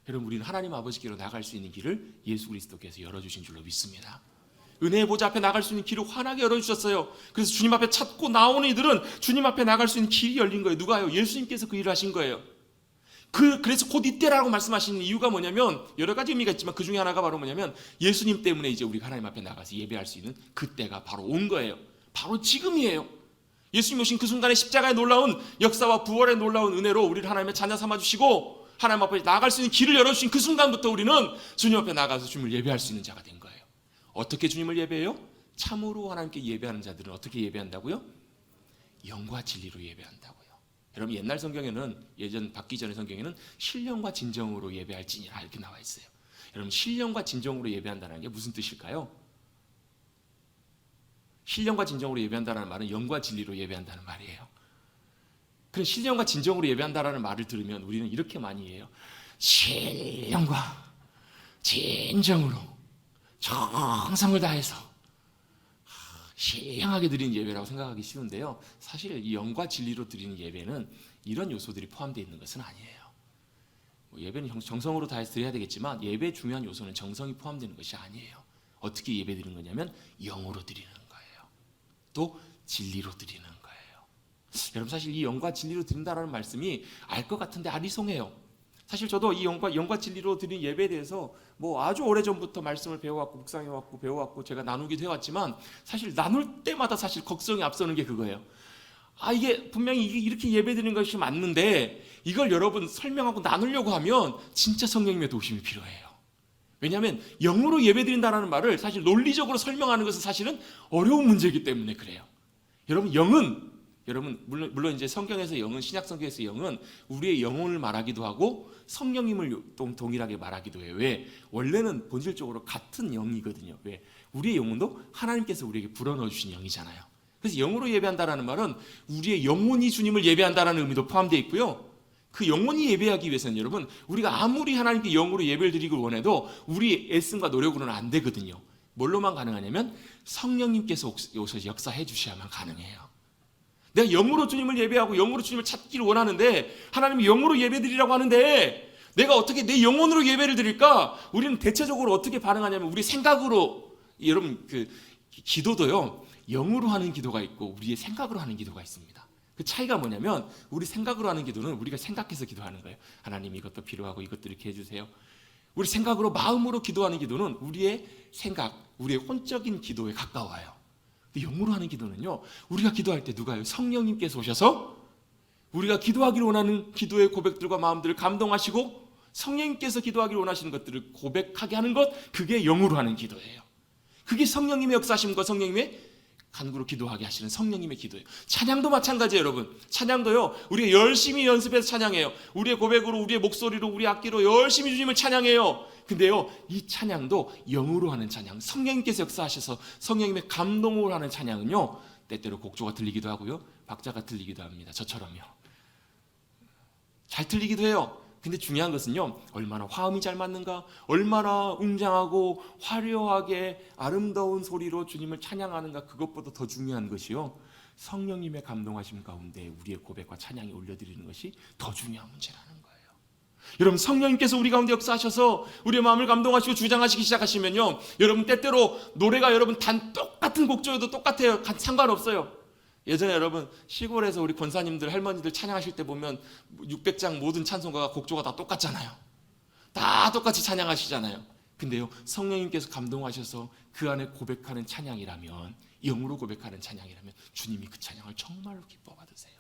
여러분, 우리는 하나님 아버지께로 나갈 수 있는 길을 예수 그리스도께서 열어주신 줄로 믿습니다. 은혜의 보좌 앞에 나갈 수 있는 길을 환하게 열어주셨어요. 그래서 주님 앞에 찾고 나오는 이들은 주님 앞에 나갈 수 있는 길이 열린 거예요. 누가요? 예수님께서 그 일을 하신 거예요. 그래서 곧 이때라고 말씀하시는 이유가 뭐냐면, 여러 가지 의미가 있지만 그 중에 하나가 바로 뭐냐면, 예수님 때문에 이제 우리가 하나님 앞에 나가서 예배할 수 있는 그때가 바로 온 거예요. 바로 지금이에요. 예수님 오신 그 순간에 십자가의 놀라운 역사와 부활의 놀라운 은혜로 우리를 하나님의 자녀 삼아주시고 하나님 앞에 나아갈 수 있는 길을 열어주신 그 순간부터 우리는 주님 앞에 나가서 주님을 예배할 수 있는 자가 된 거예요. 어떻게 주님을 예배해요? 참으로 하나님께 예배하는 자들은 어떻게 예배한다고요? 영과 진리로 예배한다고요. 여러분, 옛날 성경에는, 예전 받기 전의 성경에는 신령과 진정으로 예배할지니라 이렇게 나와 있어요. 여러분, 신령과 진정으로 예배한다는 게 무슨 뜻일까요? 신령과 진정으로 예배한다는 말은 영과 진리로 예배한다는 말이에요. 그럼 신령과 진정으로 예배한다는 말을 들으면 우리는 이렇게 많이 해요. 신령과 진정으로 정성을 다해서 신령하게 드리는 예배라고 생각하기 쉬운데요, 사실 이 영과 진리로 드리는 예배는 이런 요소들이 포함되어 있는 것은 아니에요. 예배는 정성으로 다해서 드려야 되겠지만 예배의 중요한 요소는 정성이 포함되는 것이 아니에요. 어떻게 예배 드리는 거냐면 영으로 드리는 거예요. 또 진리로 드리는 거예요. 여러분, 사실 이 영과 진리로 드린다라는 말씀이 알 것 같은데 아리송해요. 사실 저도 이 영과 진리로 드린 예배에 대해서 아주 오래전부터 말씀을 배워왔고 묵상해왔고 배워왔고 제가 나누기도 해왔지만, 사실 나눌 때마다 사실 걱정이 앞서는 게 그거예요. 이게 분명히 이렇게 예배 드리는 것이 맞는데 이걸 여러분 설명하고 나누려고 하면 진짜 성령님의 도우심이 필요해요. 왜냐하면 영으로 예배 드린다는 말을 사실 논리적으로 설명하는 것은 사실은 어려운 문제이기 때문에 그래요. 여러분, 물론 이제 성경에서 영은, 신약 성경에서 영은 우리의 영혼을 말하기도 하고 성령님을 동일하게 말하기도 해요. 왜? 원래는 본질적으로 같은 영이거든요. 왜? 우리의 영혼도 하나님께서 우리에게 불어넣어 주신 영이잖아요. 그래서 영으로 예배한다라는 말은 우리의 영혼이 주님을 예배한다라는 의미도 포함되어 있고요. 그 영혼이 예배하기 위해서는 여러분, 우리가 아무리 하나님께 영으로 예배를 드리길 원해도 우리 애씀과 노력으로는 안 되거든요. 뭘로만 가능하냐면 성령님께서 오셔서 역사해 주셔야만 가능해요. 내가 영으로 주님을 예배하고 영으로 주님을 찾기를 원하는데 하나님이 영으로 예배드리라고 하는데 내가 어떻게 내 영혼으로 예배를 드릴까? 우리는 대체적으로 어떻게 반응하냐면 우리 생각으로, 여러분 기도도요, 영으로 하는 기도가 있고 우리의 생각으로 하는 기도가 있습니다. 그 차이가 뭐냐면 우리 생각으로 하는 기도는 우리가 생각해서 기도하는 거예요. 하나님 이것도 필요하고 이것도 이렇게 해주세요. 우리 생각으로, 마음으로 기도하는 기도는 우리의 생각, 우리의 혼적인 기도에 가까워요. 영으로 하는 기도는요, 우리가 기도할 때 누가요? 성령님께서 오셔서 우리가 기도하기를 원하는 기도의 고백들과 마음들을 감동하시고 성령님께서 기도하기를 원하시는 것들을 고백하게 하는 것, 그게 영으로 하는 기도예요. 그게 성령님의 역사심과 성령님의 간구로 기도하게 하시는 성령님의 기도예요. 찬양도 마찬가지예요. 여러분, 찬양도요, 우리가 열심히 연습해서 찬양해요. 우리의 고백으로, 우리의 목소리로, 우리 악기로 열심히 주님을 찬양해요. 근데요, 이 찬양도 영으로 하는 찬양, 성령님께서 역사하셔서 성령님의 감동으로 하는 찬양은요, 때때로 곡조가 들리기도 하고요, 박자가 들리기도 합니다. 저처럼요. 잘 들리기도 해요. 근데 중요한 것은요, 얼마나 화음이 잘 맞는가, 얼마나 웅장하고 화려하게 아름다운 소리로 주님을 찬양하는가, 그것보다 더 중요한 것이요, 성령님의 감동하심 가운데 우리의 고백과 찬양이 올려드리는 것이 더 중요한 문제라는 거예요. 여러분, 성령님께서 우리 가운데 역사하셔서 우리의 마음을 감동하시고 주장하시기 시작하시면요, 여러분 때때로 노래가 여러분 똑같은 곡조여도 똑같아요. 상관없어요. 예전에 여러분 시골에서 우리 권사님들, 할머니들 찬양하실 때 보면 600장 모든 찬송가가 곡조가 다 똑같잖아요. 다 똑같이 찬양하시잖아요. 근데요, 성령님께서 감동하셔서 그 안에 고백하는 찬양이라면, 영으로 고백하는 찬양이라면 주님이 그 찬양을 정말로 기뻐 받으세요.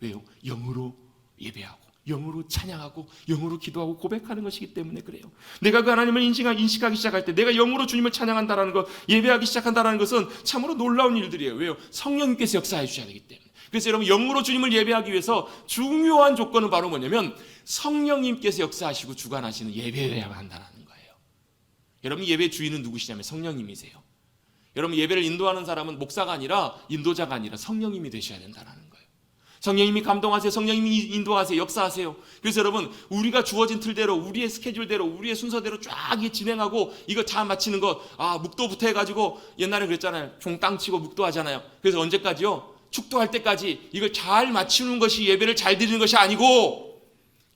왜요? 영으로 예배하고 영으로 찬양하고 영으로 기도하고 고백하는 것이기 때문에 그래요. 내가 그 하나님을 인식하기 시작할 때, 내가 영으로 주님을 찬양한다라는 것, 예배하기 시작한다라는 것은 참으로 놀라운 일들이에요. 왜요? 성령님께서 역사해 주셔야 되기 때문에. 그래서 여러분, 영으로 주님을 예배하기 위해서 중요한 조건은 바로 뭐냐면 성령님께서 역사하시고 주관하시는 예배여야만 한다는 거예요. 여러분, 예배 주인은 누구시냐면 성령님이세요. 여러분, 예배를 인도하는 사람은 목사가 아니라, 인도자가 아니라 성령님이 되셔야 된다는 거예요. 성령님이 감동하세요. 성령님이 인도하세요. 역사하세요. 그래서 여러분, 우리가 주어진 틀대로, 우리의 스케줄대로, 우리의 순서대로 쫙 진행하고 이거 다 마치는 것, 묵도부터 해가지고 옛날에 그랬잖아요. 종땅 치고 묵도하잖아요. 그래서 언제까지요? 축도할 때까지 이걸 잘 마치는 것이 예배를 잘 드리는 것이 아니고,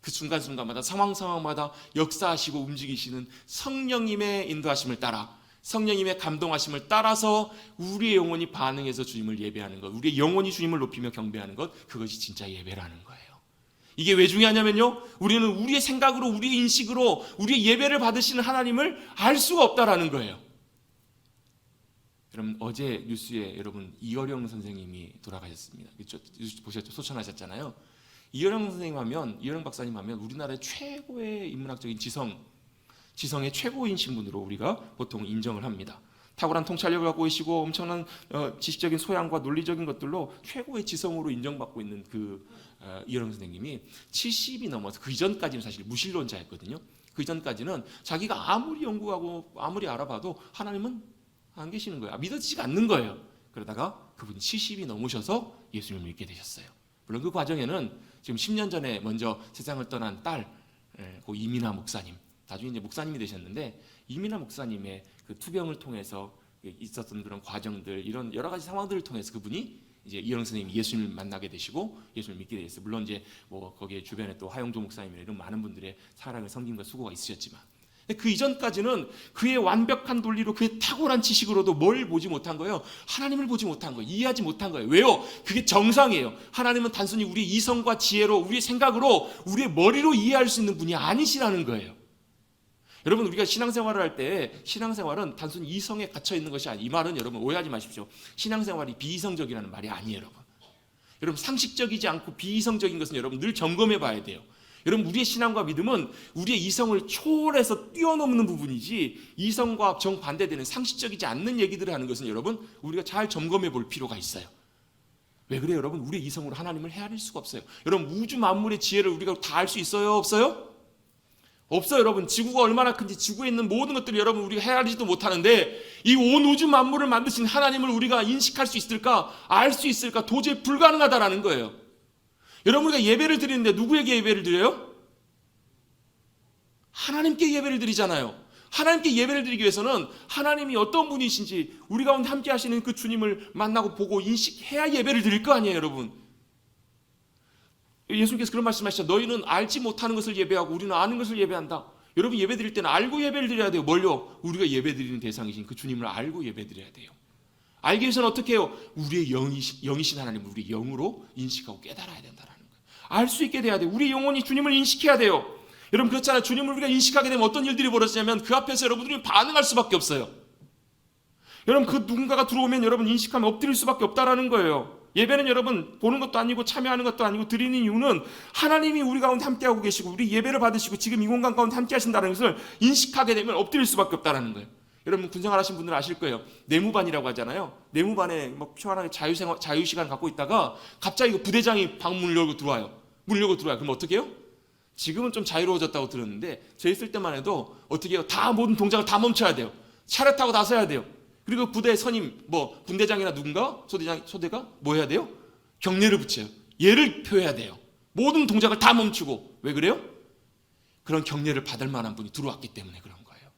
그 순간순간마다 상황마다 역사하시고 움직이시는 성령님의 인도하심을 따라, 성령님의 감동하심을 따라서 우리의 영혼이 반응해서 주님을 예배하는 것, 우리의 영혼이 주님을 높이며 경배하는 것, 그것이 진짜 예배라는 거예요. 이게 왜 중요하냐면요, 우리는 우리의 생각으로, 우리의 인식으로 우리의 예배를 받으시는 하나님을 알 수가 없다라는 거예요. 여러분, 어제 뉴스에 여러분 이어령 선생님이 돌아가셨습니다. 뉴스 보셨죠? 소천하셨잖아요. 이어령 선생님 하면, 이어령 박사님 하면 우리나라의 최고의 인문학적인 지성의 최고인 신분으로 우리가 보통 인정을 합니다. 탁월한 통찰력을 갖고 계시고 엄청난 지식적인 소양과 논리적인 것들로 최고의 지성으로 인정받고 있는 이어령 선생님이 70이 넘어서 그 이전까지는 사실 무신론자였거든요. 그 이전까지는 자기가 아무리 연구하고 아무리 알아봐도 하나님은 안 계시는 거예요. 믿어지지가 않는 거예요. 그러다가 그분이 70이 넘으셔서 예수님을 믿게 되셨어요. 물론 그 과정에는 지금 10년 전에 먼저 세상을 떠난 딸, 그 이민아 목사님, 나중에 이제 목사님이 되셨는데, 이민아 목사님의 그 투병을 통해서 있었던 그런 과정들, 이런 여러 가지 상황들을 통해서 그분이 이제 이어령 선생님이 예수님을 만나게 되시고 예수님을 믿게 되셨어요. 물론 이제 뭐 거기에 주변에 또 하용조 목사님이나 이런 많은 분들의 사랑을, 섬김과 수고가 있으셨지만, 그 이전까지는 그의 완벽한 논리로, 그의 탁월한 지식으로도 뭘 보지 못한 거예요? 하나님을 보지 못한 거예요. 이해하지 못한 거예요. 왜요? 그게 정상이에요. 하나님은 단순히 우리의 이성과 지혜로, 우리의 생각으로, 우리의 머리로 이해할 수 있는 분이 아니시라는 거예요. 여러분, 우리가 신앙생활을 할 때 신앙생활은 단순히 이성에 갇혀 있는 것이 아니에요. 이 말은 여러분 오해하지 마십시오. 신앙생활이 비이성적이라는 말이 아니에요. 여러분 상식적이지 않고 비이성적인 것은 여러분 늘 점검해 봐야 돼요. 여러분, 우리의 신앙과 믿음은 우리의 이성을 초월해서 뛰어넘는 부분이지, 이성과 정반대되는 상식적이지 않는 얘기들을 하는 것은 여러분 우리가 잘 점검해 볼 필요가 있어요. 왜 그래요? 여러분, 우리의 이성으로 하나님을 헤아릴 수가 없어요. 여러분, 우주 만물의 지혜를 우리가 다 알 수 있어요? 없어요? 없어요. 여러분, 지구가 얼마나 큰지, 지구에 있는 모든 것들을 여러분 우리가 헤아리지도 못하는데, 이 온 우주 만물을 만드신 하나님을 우리가 인식할 수 있을까? 알 수 있을까? 도저히 불가능하다라는 거예요. 여러분, 우리가 예배를 드리는데 누구에게 예배를 드려요? 하나님께 예배를 드리잖아요. 하나님께 예배를 드리기 위해서는 하나님이 어떤 분이신지 우리 가운데 함께 하시는 그 주님을 만나고 보고 인식해야 예배를 드릴 거 아니에요, 여러분. 예수님께서 그런 말씀하시죠. 너희는 알지 못하는 것을 예배하고 우리는 아는 것을 예배한다. 여러분, 예배 드릴 때는 알고 예배를 드려야 돼요. 뭘요? 우리가 예배 드리는 대상이신 그 주님을 알고 예배 드려야 돼요. 알기 위해서는 어떻게 해요? 우리의 영이신 하나님을 우리 영으로 인식하고 깨달아야 된다는 거예요. 알 수 있게 돼야 돼요. 우리의 영혼이 주님을 인식해야 돼요. 여러분, 그렇잖아요. 주님을 우리가 인식하게 되면 어떤 일들이 벌어지냐면 그 앞에서 여러분들이 반응할 수밖에 없어요. 여러분, 그 누군가가 들어오면 여러분 인식하면 엎드릴 수밖에 없다라는 거예요. 예배는 여러분 보는 것도 아니고 참여하는 것도 아니고 드리는 이유는 하나님이 우리 가운데 함께하고 계시고 우리 예배를 받으시고 지금 이 공간 가운데 함께 하신다는 것을 인식하게 되면 엎드릴 수밖에 없다라는 거예요. 여러분, 군생활 하신 분들은 아실 거예요. 내무반이라고 하잖아요. 내무반에 뭐 편안하게 자유시간 갖고 있다가 갑자기 그 부대장이 방문을 열고 들어와요. 문을 열고 들어와요. 그럼 어떻게 해요? 지금은 좀 자유로워졌다고 들었는데 저 있을 때만 해도 어떻게 해요? 다 모든 동작을 다 멈춰야 돼요. 차를 타고 나서야 돼요. 그리고 부대 선임, 뭐 분대장이나 누군가 소대가 뭐 해야 돼요? 경례를 붙여요. 예를 표해야 돼요. 모든 동작을 다 멈추고. 왜 그래요? 그런 경례를 받을 만한 분이 들어왔기 때문에 그런 거예요.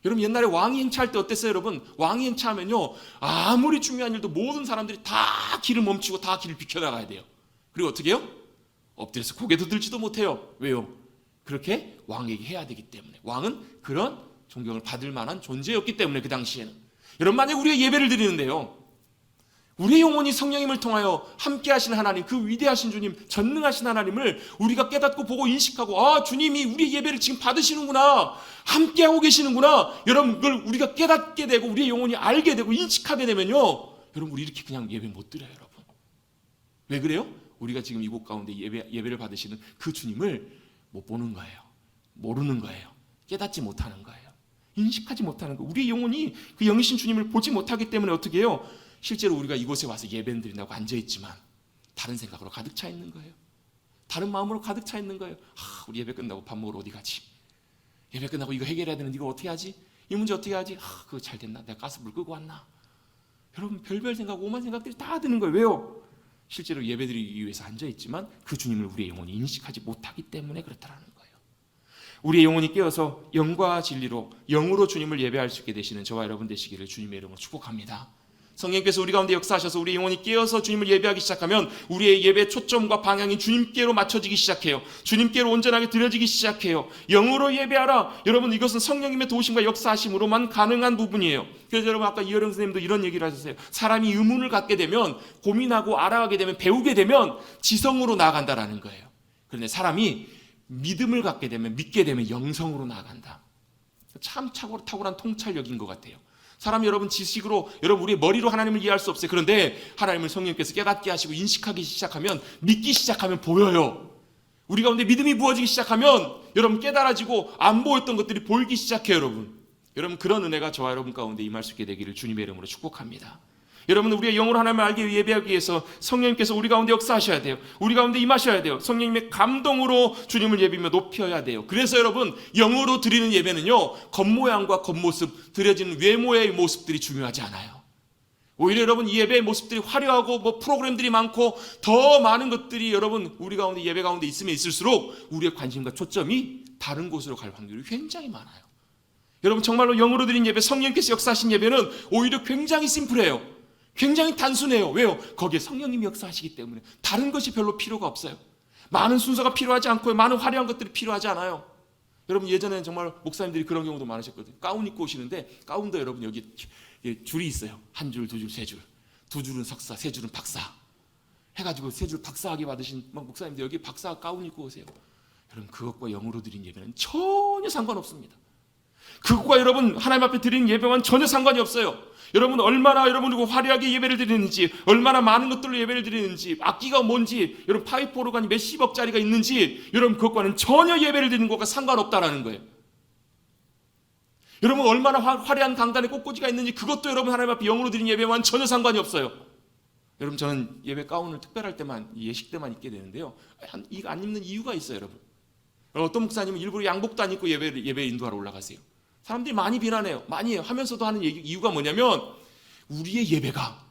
여러분, 옛날에 왕이 행차할 때 어땠어요, 여러분? 왕이 행차하면요, 아무리 중요한 일도 모든 사람들이 다 길을 멈추고 다 길을 비켜나가야 돼요. 그리고 어떻게 해요? 엎드려서 고개도 들지도 못해요. 왜요? 그렇게 왕에게 해야 되기 때문에. 왕은 그런 존경을 받을 만한 존재였기 때문에 그 당시에는. 여러분, 만약에 우리가 예배를 드리는데요, 우리의 영혼이 성령님을 통하여 함께 하신 하나님, 그 위대하신 주님, 전능하신 하나님을 우리가 깨닫고 보고 인식하고, 아, 주님이 우리의 예배를 지금 받으시는구나, 함께하고 계시는구나, 여러분, 그걸 우리가 깨닫게 되고 우리의 영혼이 알게 되고 인식하게 되면요, 여러분, 우리 이렇게 그냥 예배 못 드려요, 여러분. 왜 그래요? 우리가 지금 이곳 가운데 예배를 받으시는 그 주님을 못 보는 거예요. 모르는 거예요. 깨닫지 못하는 거예요. 인식하지 못하는 거예요. 우리의 영혼이 그 영이신 주님을 보지 못하기 때문에 어떻게 해요? 실제로 우리가 이곳에 와서 예배를 드린다고 앉아있지만 다른 생각으로 가득 차 있는 거예요. 다른 마음으로 가득 차 있는 거예요. 우리 예배 끝나고 밥 먹으러 어디 가지? 예배 끝나고 이거 해결해야 되는데 이거 어떻게 하지? 이 문제 어떻게 하지? 그거 잘 됐나? 내가 가스불 끄고 왔나? 여러분, 별별 생각, 오만 생각들이 다 드는 거예요. 왜요? 실제로 예배 드리기 위해서 앉아있지만 그 주님을 우리의 영혼이 인식하지 못하기 때문에 그렇다라는 거예요. 우리의 영혼이 깨어서 영과 진리로, 영으로 주님을 예배할 수 있게 되시는 저와 여러분 되시기를 주님의 이름으로 축복합니다. 성령께서 우리 가운데 역사하셔서 우리 영혼이 깨어서 주님을 예배하기 시작하면 우리의 예배 초점과 방향이 주님께로 맞춰지기 시작해요. 주님께로 온전하게 드려지기 시작해요. 영으로 예배하라. 여러분, 이것은 성령님의 도우심과 역사하심으로만 가능한 부분이에요. 그래서 여러분, 아까 이어령 선생님도 이런 얘기를 하셨어요. 사람이 의문을 갖게 되면, 고민하고 알아가게 되면, 배우게 되면 지성으로 나아간다라는 거예요. 그런데 사람이 믿음을 갖게 되면, 믿게 되면 영성으로 나아간다. 참 탁월한 통찰력인 것 같아요. 사람이 여러분 지식으로, 여러분 우리의 머리로 하나님을 이해할 수 없어요. 그런데 하나님을 성령께서 깨닫게 하시고 인식하기 시작하면, 믿기 시작하면 보여요. 우리 가운데 믿음이 부어지기 시작하면 여러분 깨달아지고 안 보였던 것들이 보이기 시작해요. 여러분 그런 은혜가 저와 여러분 가운데 임할 수 있게 되기를 주님의 이름으로 축복합니다. 여러분, 우리의 영으로 하나님을 알게 예배하기 위해서 성령님께서 우리 가운데 역사하셔야 돼요. 우리 가운데 임하셔야 돼요. 성령님의 감동으로 주님을 예비며 높여야 돼요. 그래서 여러분, 영으로 드리는 예배는요, 겉모양과 겉모습, 드려지는 외모의 모습들이 중요하지 않아요. 오히려 여러분, 이 예배의 모습들이 화려하고 프로그램들이 많고 더 많은 것들이 여러분 우리 가운데, 예배 가운데 있으면 있을수록 우리의 관심과 초점이 다른 곳으로 갈 확률이 굉장히 많아요. 여러분, 정말로 영으로 드린 예배, 성령께서 역사하신 예배는 오히려 굉장히 심플해요. 굉장히 단순해요. 왜요? 거기에 성령님이 역사하시기 때문에. 다른 것이 별로 필요가 없어요. 많은 순서가 필요하지 않고요, 많은 화려한 것들이 필요하지 않아요. 여러분, 예전에는 정말 목사님들이 그런 경우도 많으셨거든요. 가운 입고 오시는데 가운도 여러분 여기 줄이 있어요. 한 줄, 두 줄, 세 줄. 두 줄은 석사, 세 줄은 박사 해가지고 세 줄 박사학위 받으신 목사님들 여기 박사 가운 입고 오세요. 여러분, 그것과 영으로 드린 예배는 전혀 상관없습니다. 그것과 여러분 하나님 앞에 드리는 예배와는 전혀 상관이 없어요. 여러분, 얼마나 여러분 화려하게 예배를 드리는지, 얼마나 많은 것들로 예배를 드리는지, 악기가 뭔지, 여러분 파이프 오르간이 몇십억짜리가 있는지, 여러분 그것과는 전혀 예배를 드리는 것과 상관없다라는 거예요. 여러분, 얼마나 화려한 강단에 꽃꽂이가 있는지, 그것도 여러분 하나님 앞에 영으로 드리는 예배와는 전혀 상관이 없어요. 여러분, 저는 예배 가운을 특별할 때만, 예식 때만 입게 되는데요, 이거 안 입는 이유가 있어요. 여러분, 어떤 목사님은 일부러 양복도 안 입고 예배 인도하러 올라가세요. 사람들이 많이 비난해요. 많이 해요. 하면서도 하는 이유가 뭐냐면, 우리의 예배가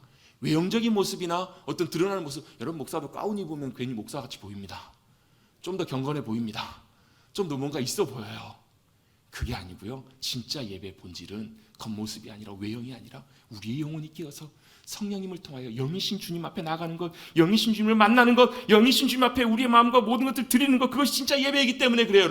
외형적인 모습이나 어떤 드러나는 모습, 여러분 목사도 가운 입으면 괜히 목사같이 보입니다. 좀 더 경건해 보입니다. 좀 더 뭔가 있어 보여요. 그게 아니고요, 진짜 예배의 본질은 겉모습이 아니라, 외형이 아니라 우리의 영혼이 깨어서 성령님을 통하여 영이신 주님 앞에 나가는 것, 영이신 주님을 만나는 것, 영이신 주님 앞에 우리의 마음과 모든 것들을 드리는 것, 그것이 진짜 예배이기 때문에 그래요.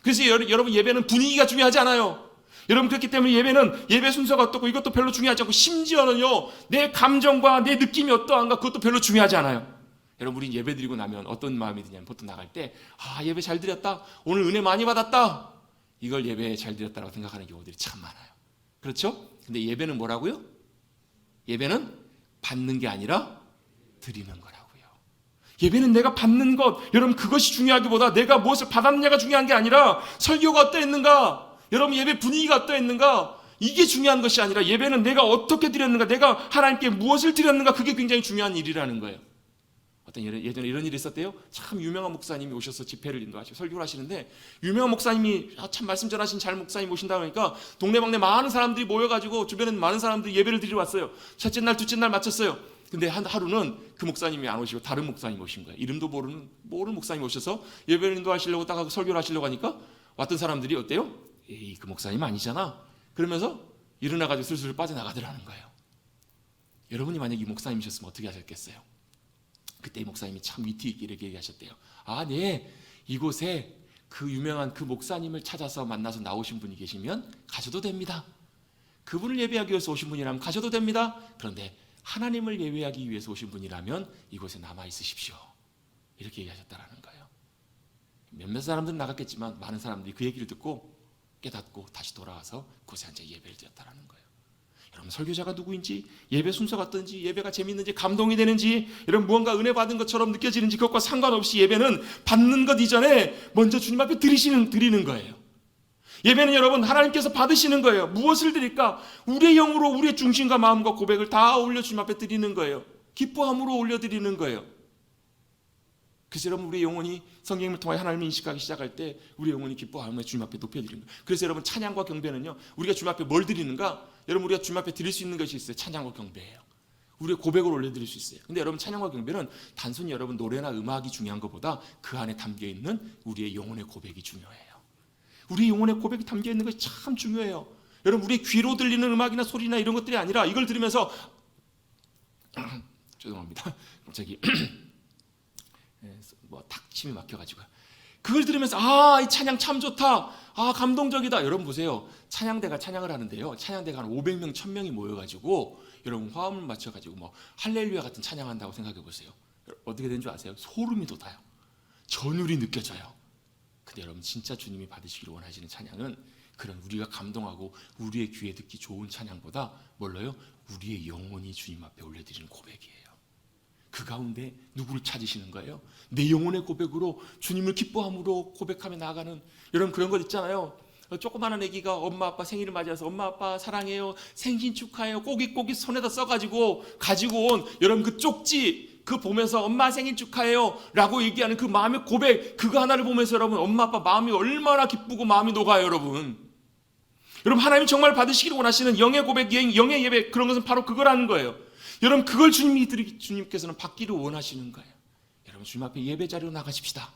그래서 여러분, 예배는 분위기가 중요하지 않아요. 여러분, 그렇기 때문에 예배는, 예배 순서가 어떻고 이것도 별로 중요하지 않고, 심지어는요, 내 감정과 내 느낌이 어떠한가, 그것도 별로 중요하지 않아요. 여러분, 우린 예배 드리고 나면 어떤 마음이 드냐면, 보통 나갈 때, 예배 잘 드렸다, 오늘 은혜 많이 받았다, 이걸 예배 잘 드렸다라고 생각하는 경우들이 참 많아요. 그렇죠? 근데 예배는 뭐라고요? 예배는 받는 게 아니라 드리는 거라고요. 예배는 내가 받는 것, 여러분 그것이 중요하기보다 내가 무엇을 받았느냐가 중요한 게 아니라, 설교가 어떠했는가, 여러분 예배 분위기가 어떠했는가, 이게 중요한 것이 아니라, 예배는 내가 어떻게 드렸는가, 내가 하나님께 무엇을 드렸는가, 그게 굉장히 중요한 일이라는 거예요. 예전에 이런 일이 있었대요. 참 유명한 목사님이 오셔서 집회를 인도하시고 설교를 하시는데, 유명한 목사님이 참 말씀 전하신 잘 목사님 오신다고 하니까 동네방네 많은 사람들이 모여가지고, 주변에 많은 사람들이 예배를 드리러 왔어요. 첫째 날, 둘째 날 마쳤어요. 근데 하루는 그 목사님이 안 오시고 다른 목사님이 오신 거예요. 이름도 모르는 목사님이 오셔서 예배를 인도하시려고 딱 하고 설교를 하시려고 하니까, 왔던 사람들이 어때요? 에이, 그 목사님 아니잖아. 그러면서 일어나가지고 슬슬 빠져나가더라는 거예요. 여러분이 만약 이 목사님이셨으면 어떻게 하셨겠어요? 그때 이 목사님이 참 위트 있게 이렇게 얘기하셨대요. 네, 이곳에 그 유명한 그 목사님을 찾아서 만나서 나오신 분이 계시면 가셔도 됩니다. 그분을 예배하기 위해서 오신 분이라면 가셔도 됩니다. 그런데 하나님을 예배하기 위해서 오신 분이라면 이곳에 남아 있으십시오. 이렇게 얘기하셨다라는 거예요. 몇몇 사람들은 나갔겠지만, 많은 사람들이 그 얘기를 듣고 깨닫고 다시 돌아와서 그곳에 앉아 예배를 드렸다라는 거예요. 여러분, 설교자가 누구인지, 예배 순서가 어떤지, 예배가 재밌는지, 감동이 되는지, 여러분 무언가 은혜 받은 것처럼 느껴지는지, 그것과 상관없이 예배는 받는 것 이전에 먼저 주님 앞에 드리는 거예요. 예배는 여러분 하나님께서 받으시는 거예요. 무엇을 드릴까? 우리의 영으로 우리의 중심과 마음과 고백을 다 올려 주님 앞에 드리는 거예요. 기뻐함으로 올려드리는 거예요. 그래서 여러분, 우리의 영혼이 성령님을 통해 하나님을 인식하기 시작할 때 우리의 영혼이 기뻐하며 주님 앞에 높여드리는 거예요. 그래서 여러분, 찬양과 경배는요, 우리가 주님 앞에 뭘 드리는가? 여러분, 우리가 주님 앞에 드릴 수 있는 것이 있어요. 찬양과 경배예요. 우리의 고백을 올려드릴 수 있어요. 근데 여러분, 찬양과 경배는 단순히 여러분 노래나 음악이 중요한 것보다 그 안에 담겨있는 우리의 영혼의 고백이 중요해요. 우리의 영혼의 고백이 담겨있는 것이 참 중요해요. 여러분 우리의 귀로 들리는 음악이나 소리나 이런 것들이 아니라 이걸 들으면서 죄송합니다. 갑자기 뭐 탁침이 막혀가지고 그걸 들으면서 이 찬양 참 좋다. 감동적이다. 여러분 보세요. 찬양대가 찬양을 하는데요. 찬양대가 한 500명, 1000명이 모여가지고 여러분 화음을 맞춰가지고 뭐 할렐루야 같은 찬양한다고 생각해 보세요. 어떻게 되는 줄 아세요? 소름이 돋아요. 전율이 느껴져요. 근데 여러분 진짜 주님이 받으시기를 원하시는 찬양은 그런 우리가 감동하고 우리의 귀에 듣기 좋은 찬양보다 뭘로요? 우리의 영혼이 주님 앞에 올려드리는 고백이에요. 그 가운데 누구를 찾으시는 거예요? 내 영혼의 고백으로 주님을 기뻐함으로 고백하며 나아가는 여러분 그런 것 있잖아요. 조그마한 아기가 엄마 아빠 생일을 맞이해서 엄마 아빠 사랑해요, 생신 축하해요, 꼬깃꼬깃 손에다 써가지고 가지고 온 여러분 그 쪽지 그 보면서 엄마 생일 축하해요 라고 얘기하는 그 마음의 고백, 그거 하나를 보면서 여러분 엄마 아빠 마음이 얼마나 기쁘고 마음이 녹아요. 여러분 하나님이 정말 받으시기를 원하시는 영의 고백, 영의 예배, 그런 것은 바로 그거라는 거예요. 여러분 그걸 주님께서는 받기를 원하시는 거예요. 여러분 주님 앞에 예배 자리로 나가십시다.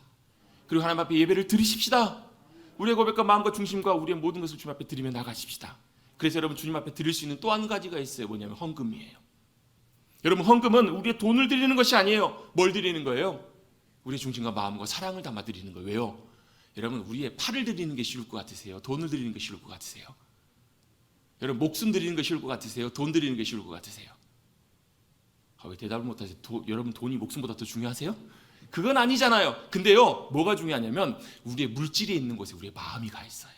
그리고 하나님 앞에 예배를 드리십시다. 우리의 고백과 마음과 중심과 우리의 모든 것을 주님 앞에 드리며 나가십시다. 그래서 여러분 주님 앞에 드릴 수 있는 또 한 가지가 있어요. 뭐냐면 헌금이에요. 여러분 헌금은 우리의 돈을 드리는 것이 아니에요. 뭘 드리는 거예요? 우리의 중심과 마음과 사랑을 담아 드리는 거예요. 왜요? 여러분 우리의 팔을 드리는 게 쉬울 것 같으세요? 돈을 드리는 게 쉬울 것 같으세요? 여러분 목숨 드리는 게 쉬울 것 같으세요? 돈 드리는 게 쉬울 것 같으세요? 왜 대답을 못하세요? 여러분 돈이 목숨보다 더 중요하세요? 그건 아니잖아요. 근데요 뭐가 중요하냐면 우리의 물질이 있는 곳에 우리의 마음이 가 있어요.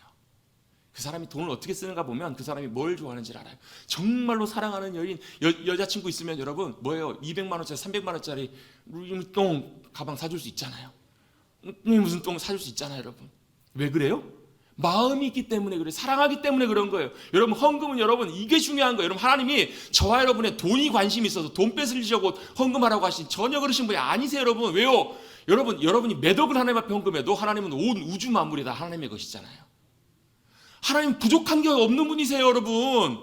그 사람이 돈을 어떻게 쓰는가 보면 그 사람이 뭘 좋아하는지를 알아요. 정말로 사랑하는 여자친구 있으면 여러분 뭐예요? 200만 원짜리 300만 원짜리 똥 가방 사줄 수 있잖아요. 무슨 똥 사줄 수 있잖아요. 여러분 왜 그래요? 마음이 있기 때문에 그래요. 사랑하기 때문에 그런 거예요. 여러분 헌금은 여러분 이게 중요한 거예요. 여러분 하나님이 저와 여러분의 돈이 관심이 있어서 돈 뺏으려고 헌금하라고 하신 전혀 그러신 분이 아니세요. 여러분 왜요? 여러분이 몇 억을 하나님 앞에 헌금해도 하나님은 온 우주 만물이 다 하나님의 것이잖아요. 하나님 부족한 게 없는 분이세요. 여러분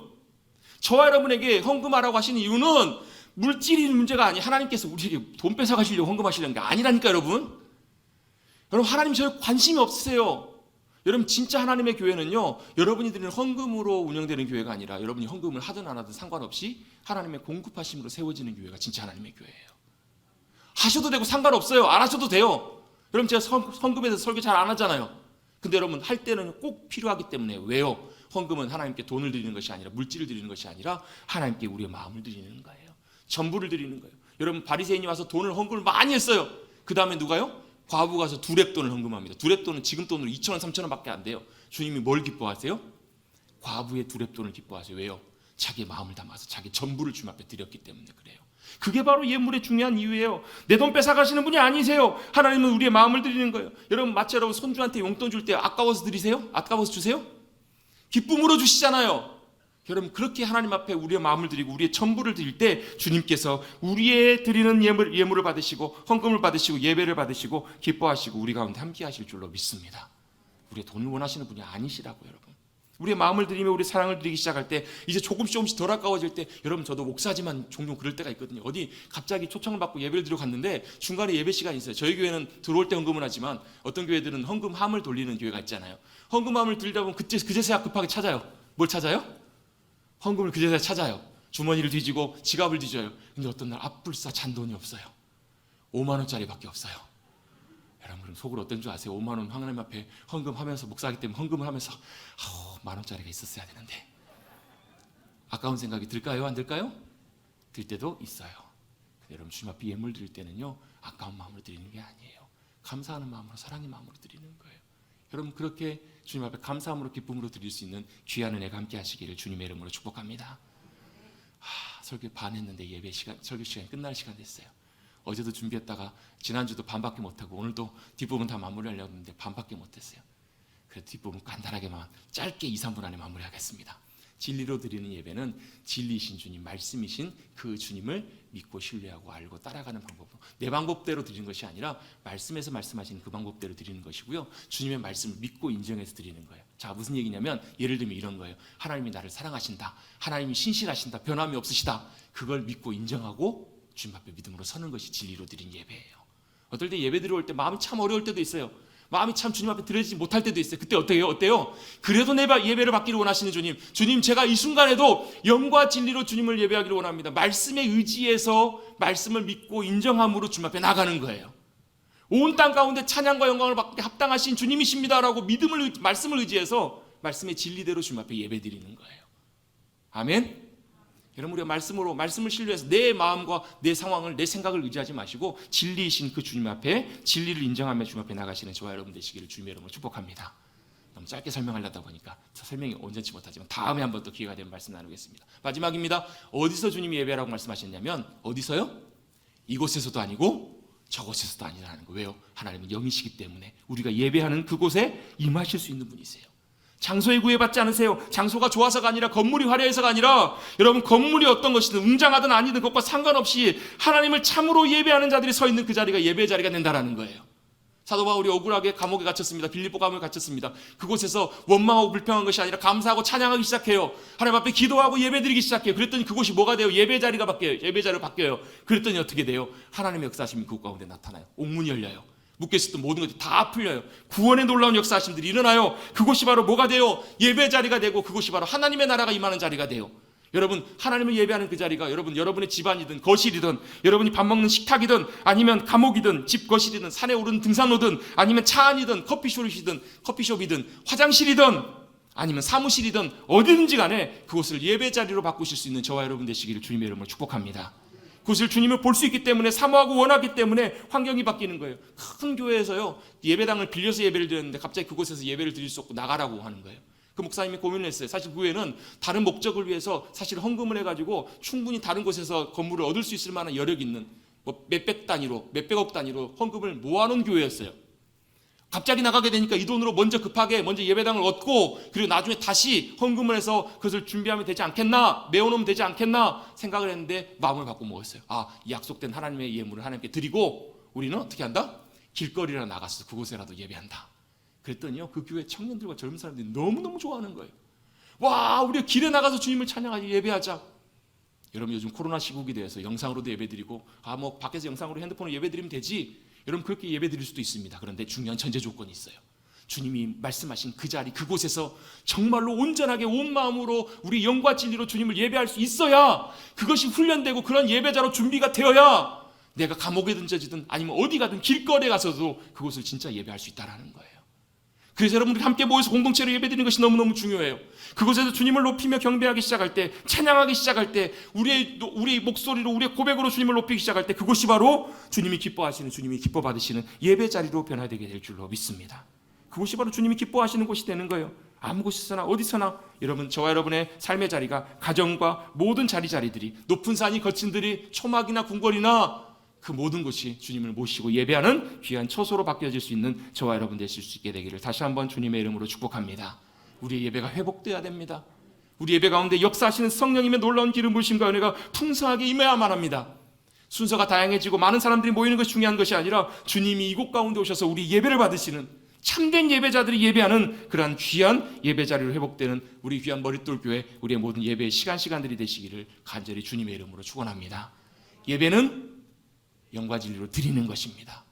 저와 여러분에게 헌금하라고 하시는 이유는 물질이 문제가 아니 하나님께서 우리에게 돈 뺏어가시려고 헌금하시려는 게 아니라니까. 여러분 하나님 저에 관심이 없으세요. 여러분 진짜 하나님의 교회는요 여러분이 드리는 헌금으로 운영되는 교회가 아니라 여러분이 헌금을 하든 안 하든 상관없이 하나님의 공급하심으로 세워지는 교회가 진짜 하나님의 교회예요. 하셔도 되고 상관없어요. 안 하셔도 돼요. 여러분 제가 헌금에서 설교 잘 안 하잖아요. 근데 여러분 할 때는 꼭 필요하기 때문에. 왜요? 헌금은 하나님께 돈을 드리는 것이 아니라 물질을 드리는 것이 아니라 하나님께 우리의 마음을 드리는 거예요. 전부를 드리는 거예요. 여러분 바리새인이 와서 돈을 헌금을 많이 했어요. 그 다음에 누가요? 과부 가서 두렙돈을 헌금합니다. 두렙돈은 지금 돈으로 2,000원, 3,000원 밖에 안 돼요. 주님이 뭘 기뻐하세요? 과부의 두렙돈을 기뻐하세요. 왜요? 자기의 마음을 담아서 자기 전부를 주님 앞에 드렸기 때문에 그래요. 그게 바로 예물의 중요한 이유예요. 내 돈 뺏어가시는 분이 아니세요. 하나님은 우리의 마음을 드리는 거예요. 여러분 마치 여러분 손주한테 용돈 줄 때 아까워서 드리세요? 아까워서 주세요? 기쁨으로 주시잖아요. 여러분 그렇게 하나님 앞에 우리의 마음을 드리고 우리의 전부를 드릴 때 주님께서 우리의 드리는 예물을 받으시고 헌금을 받으시고 예배를 받으시고 기뻐하시고 우리 가운데 함께 하실 줄로 믿습니다. 우리의 돈을 원하시는 분이 아니시라고요. 여러분 우리의 마음을 드리며 우리 사랑을 드리기 시작할 때 이제 조금씩 덜 아까워질 때 여러분 저도 목사지만 종종 그럴 때가 있거든요. 어디 갑자기 초청을 받고 예배를 드리러 갔는데 중간에 예배 시간이 있어요. 저희 교회는 들어올 때 헌금을 하지만 어떤 교회들은 헌금함을 돌리는 교회가 있잖아요. 헌금함을 들다 보면 그제서야 급하게 찾아요. 뭘 찾아요? 헌금을 그제서야 찾아요. 주머니를 뒤지고 지갑을 뒤져요. 근데 어떤 날 앞불사 잔돈이 없어요. 5만 원짜리밖에 없어요. 여러분 그럼 속으로 어떤 줄 아세요? 5만 원 하나님 앞에 헌금하면서 목사하기 때문에 헌금을 하면서 1만 원짜리가 있었어야 되는데 아까운 생각이 들까요? 안 들까요? 들 때도 있어요. 여러분 주님 앞에 예물 드릴 때는요 아까운 마음으로 드리는 게 아니에요. 감사하는 마음으로 사랑의 마음으로 드리는 거예요. 여러분 그렇게 주님 앞에 감사함으로 기쁨으로 드릴 수 있는 귀한 은혜가 함께 하시기를 주님의 이름으로 축복합니다. 설교 반 했는데 예배 시간, 설교 시간이 끝날 시간 됐어요. 어제도 준비했다가 지난주도 반밖에 못하고 오늘도 뒷부분 다 마무리하려고 했는데 반밖에 못했어요. 그래도 뒷부분 간단하게만 짧게 2, 3분 안에 마무리하겠습니다. 진리로 드리는 예배는 진리이신 주님, 말씀이신 그 주님을 믿고 신뢰하고 알고 따라가는 방법으로 내 방법대로 드리는 것이 아니라 말씀에서 말씀하신 그 방법대로 드리는 것이고요. 주님의 말씀을 믿고 인정해서 드리는 거예요. 자, 무슨 얘기냐면 예를 들면 이런 거예요. 하나님이 나를 사랑하신다. 하나님이 신실하신다. 변함이 없으시다. 그걸 믿고 인정하고 주님 앞에 믿음으로 서는 것이 진리로 드린 예배예요. 어떨 때 예배 들어올 때 마음이 참 어려울 때도 있어요. 마음이 참 주님 앞에 드려지지 못할 때도 있어요. 그때 어때요? 그래도 내 예배를 받기를 원하시는 주님, 제가 이 순간에도 영과 진리로 주님을 예배하기를 원합니다. 말씀에 의지해서 말씀을 믿고 인정함으로 주님 앞에 나가는 거예요. 온 땅 가운데 찬양과 영광을 받기 합당하신 주님이십니다라고 말씀을 의지해서 말씀의 진리대로 주님 앞에 예배드리는 거예요. 아멘. 여러분, 우리가 말씀을 신뢰해서 내 마음과 내 상황을, 내 생각을 의지하지 마시고 진리이신 그 주님 앞에 진리를 인정하며 주님 앞에 나가시는 저와 여러분 되시기를 주님의 이름으로 축복합니다. 너무 짧게 설명하려다 보니까 설명이 온전치 못하지만 다음에 한번 또 기회가 되면 말씀 나누겠습니다. 마지막입니다. 어디서 주님이 예배라고 말씀하셨냐면 어디서요? 이곳에서도 아니고 저곳에서도 아니라는 거예요. 왜요? 하나님은 영이시기 때문에 우리가 예배하는 그곳에 임하실 수 있는 분이세요. 장소에 구애받지 않으세요. 장소가 좋아서가 아니라, 건물이 화려해서가 아니라, 여러분, 건물이 어떤 것이든 웅장하든 아니든 그것과 상관없이 하나님을 참으로 예배하는 자들이 서 있는 그 자리가 예배의 자리가 된다라는 거예요. 사도 바울이 억울하게 감옥에 갇혔습니다. 빌립보 감옥에 갇혔습니다. 그곳에서 원망하고 불평한 것이 아니라 감사하고 찬양하기 시작해요. 하나님 앞에 기도하고 예배드리기 시작해요. 그랬더니 그곳이 뭐가 돼요? 예배 자리가 바뀌어요. 예배 자리로 바뀌어요. 그랬더니 어떻게 돼요? 하나님의 역사하심이 그곳 가운데 나타나요. 옥문이 열려요. 묶여있었던 모든 것들이 다 풀려요. 구원의 놀라운 역사하심들이 일어나요. 그곳이 바로 뭐가 돼요? 예배 자리가 되고, 그곳이 바로 하나님의 나라가 임하는 자리가 돼요. 여러분, 하나님을 예배하는 그 자리가 여러분의 집안이든 거실이든, 여러분이 밥 먹는 식탁이든, 아니면 감옥이든 집 거실이든 산에 오르는 등산로든, 아니면 차 안이든 커피숍이든 화장실이든, 아니면 사무실이든 어디든지 간에 그곳을 예배 자리로 바꾸실 수 있는 저와 여러분 되시기를 주님의 이름으로 축복합니다. 그것을 주님을 볼 수 있기 때문에, 사모하고 원하기 때문에 환경이 바뀌는 거예요. 큰 교회에서요, 예배당을 빌려서 예배를 드렸는데 갑자기 그곳에서 예배를 드릴 수 없고 나가라고 하는 거예요. 그 목사님이 고민을 했어요. 사실 그 교회는 다른 목적을 위해서 사실 헌금을 해가지고 충분히 다른 곳에서 건물을 얻을 수 있을 만한 여력이 있는, 몇백억 단위로 헌금을 모아놓은 교회였어요. 갑자기 나가게 되니까 이 돈으로 먼저 예배당을 얻고, 그리고 나중에 다시 헌금을 해서 그것을 준비하면 되지 않겠나, 메워놓으면 되지 않겠나 생각을 했는데 마음을 바꾸고 먹었어요. 이 약속된 하나님의 예물을 하나님께 드리고 우리는 어떻게 한다? 길거리로 나가서 그곳에라도 예배한다. 그랬더니요, 그 교회 청년들과 젊은 사람들이 너무너무 좋아하는 거예요. 와, 우리가 길에 나가서 주님을 찬양하지, 예배하자. 여러분, 요즘 코로나 시국이 돼서 영상으로도 예배드리고, 밖에서 영상으로 핸드폰으로 예배드리면 되지. 여러분, 그렇게 예배드릴 수도 있습니다. 그런데 중요한 전제 조건이 있어요. 주님이 말씀하신 그 자리, 그곳에서 정말로 온전하게 온 마음으로 우리 영과 진리로 주님을 예배할 수 있어야, 그것이 훈련되고 그런 예배자로 준비가 되어야 내가 감옥에 든지든 아니면 어디 가든 길거리에 가서도 그곳을 진짜 예배할 수 있다는 거예요. 그래서 여러분들이 함께 모여서 공동체로 예배드리는 것이 너무너무 중요해요. 그곳에서 주님을 높이며 경배하기 시작할 때, 찬양하기 시작할 때, 우리의 목소리로, 우리의 고백으로 주님을 높이기 시작할 때, 그곳이 바로 주님이 기뻐하시는, 주님이 기뻐받으시는 예배 자리로 변화되게 될 줄로 믿습니다. 그곳이 바로 주님이 기뻐하시는 곳이 되는 거예요. 아무 곳에서나 어디서나 여러분, 저와 여러분의 삶의 자리가, 가정과 모든 자리들이, 높은 산이 거친 들이, 초막이나 궁궐이나 그 모든 것이 주님을 모시고 예배하는 귀한 처소로 바뀌어질 수 있는 저와 여러분 되실 수 있게 되기를 다시 한번 주님의 이름으로 축복합니다. 우리의 예배가 회복돼야 됩니다. 우리 예배 가운데 역사하시는 성령님의 놀라운 기름 부으심과 은혜가 풍성하게 임해야만 합니다. 순서가 다양해지고 많은 사람들이 모이는 것이 중요한 것이 아니라, 주님이 이곳 가운데 오셔서 우리 예배를 받으시는, 참된 예배자들이 예배하는 그러한 귀한 예배 자리로 회복되는 우리 귀한 머릿돌 교회, 우리의 모든 예배의 시간들이 되시기를 간절히 주님의 이름으로 축원합니다. 예배는 영과 진리로 드리는 것입니다.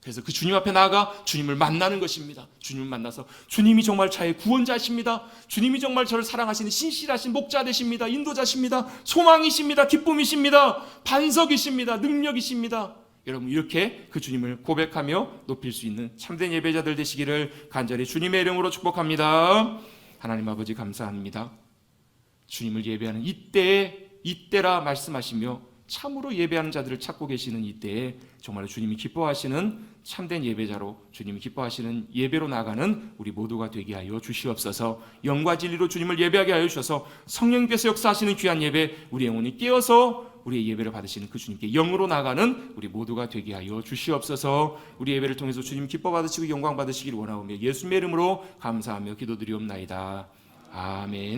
그래서 그 주님 앞에 나아가 주님을 만나는 것입니다. 주님을 만나서 주님이 정말 자의 구원자십니다. 주님이 정말 저를 사랑하시는 신실하신 목자 되십니다. 인도자십니다. 소망이십니다. 기쁨이십니다. 반석이십니다. 능력이십니다. 여러분, 이렇게 그 주님을 고백하며 높일 수 있는 참된 예배자들 되시기를 간절히 주님의 이름으로 축복합니다. 하나님 아버지, 감사합니다. 주님을 예배하는 이때라 말씀하시며 참으로 예배하는 자들을 찾고 계시는 이때에 정말로 주님이 기뻐하시는 참된 예배자로, 주님이 기뻐하시는 예배로 나가는 우리 모두가 되게 하여 주시옵소서. 영과 진리로 주님을 예배하게 하여 주셔서 성령께서 역사하시는 귀한 예배, 우리 영혼이 깨어서 우리의 예배를 받으시는 그 주님께 영으로 나가는 우리 모두가 되게 하여 주시옵소서. 우리 예배를 통해서 주님 기뻐 받으시고 영광 받으시기를 원하오며 예수님의 이름으로 감사하며 기도드리옵나이다. 아멘.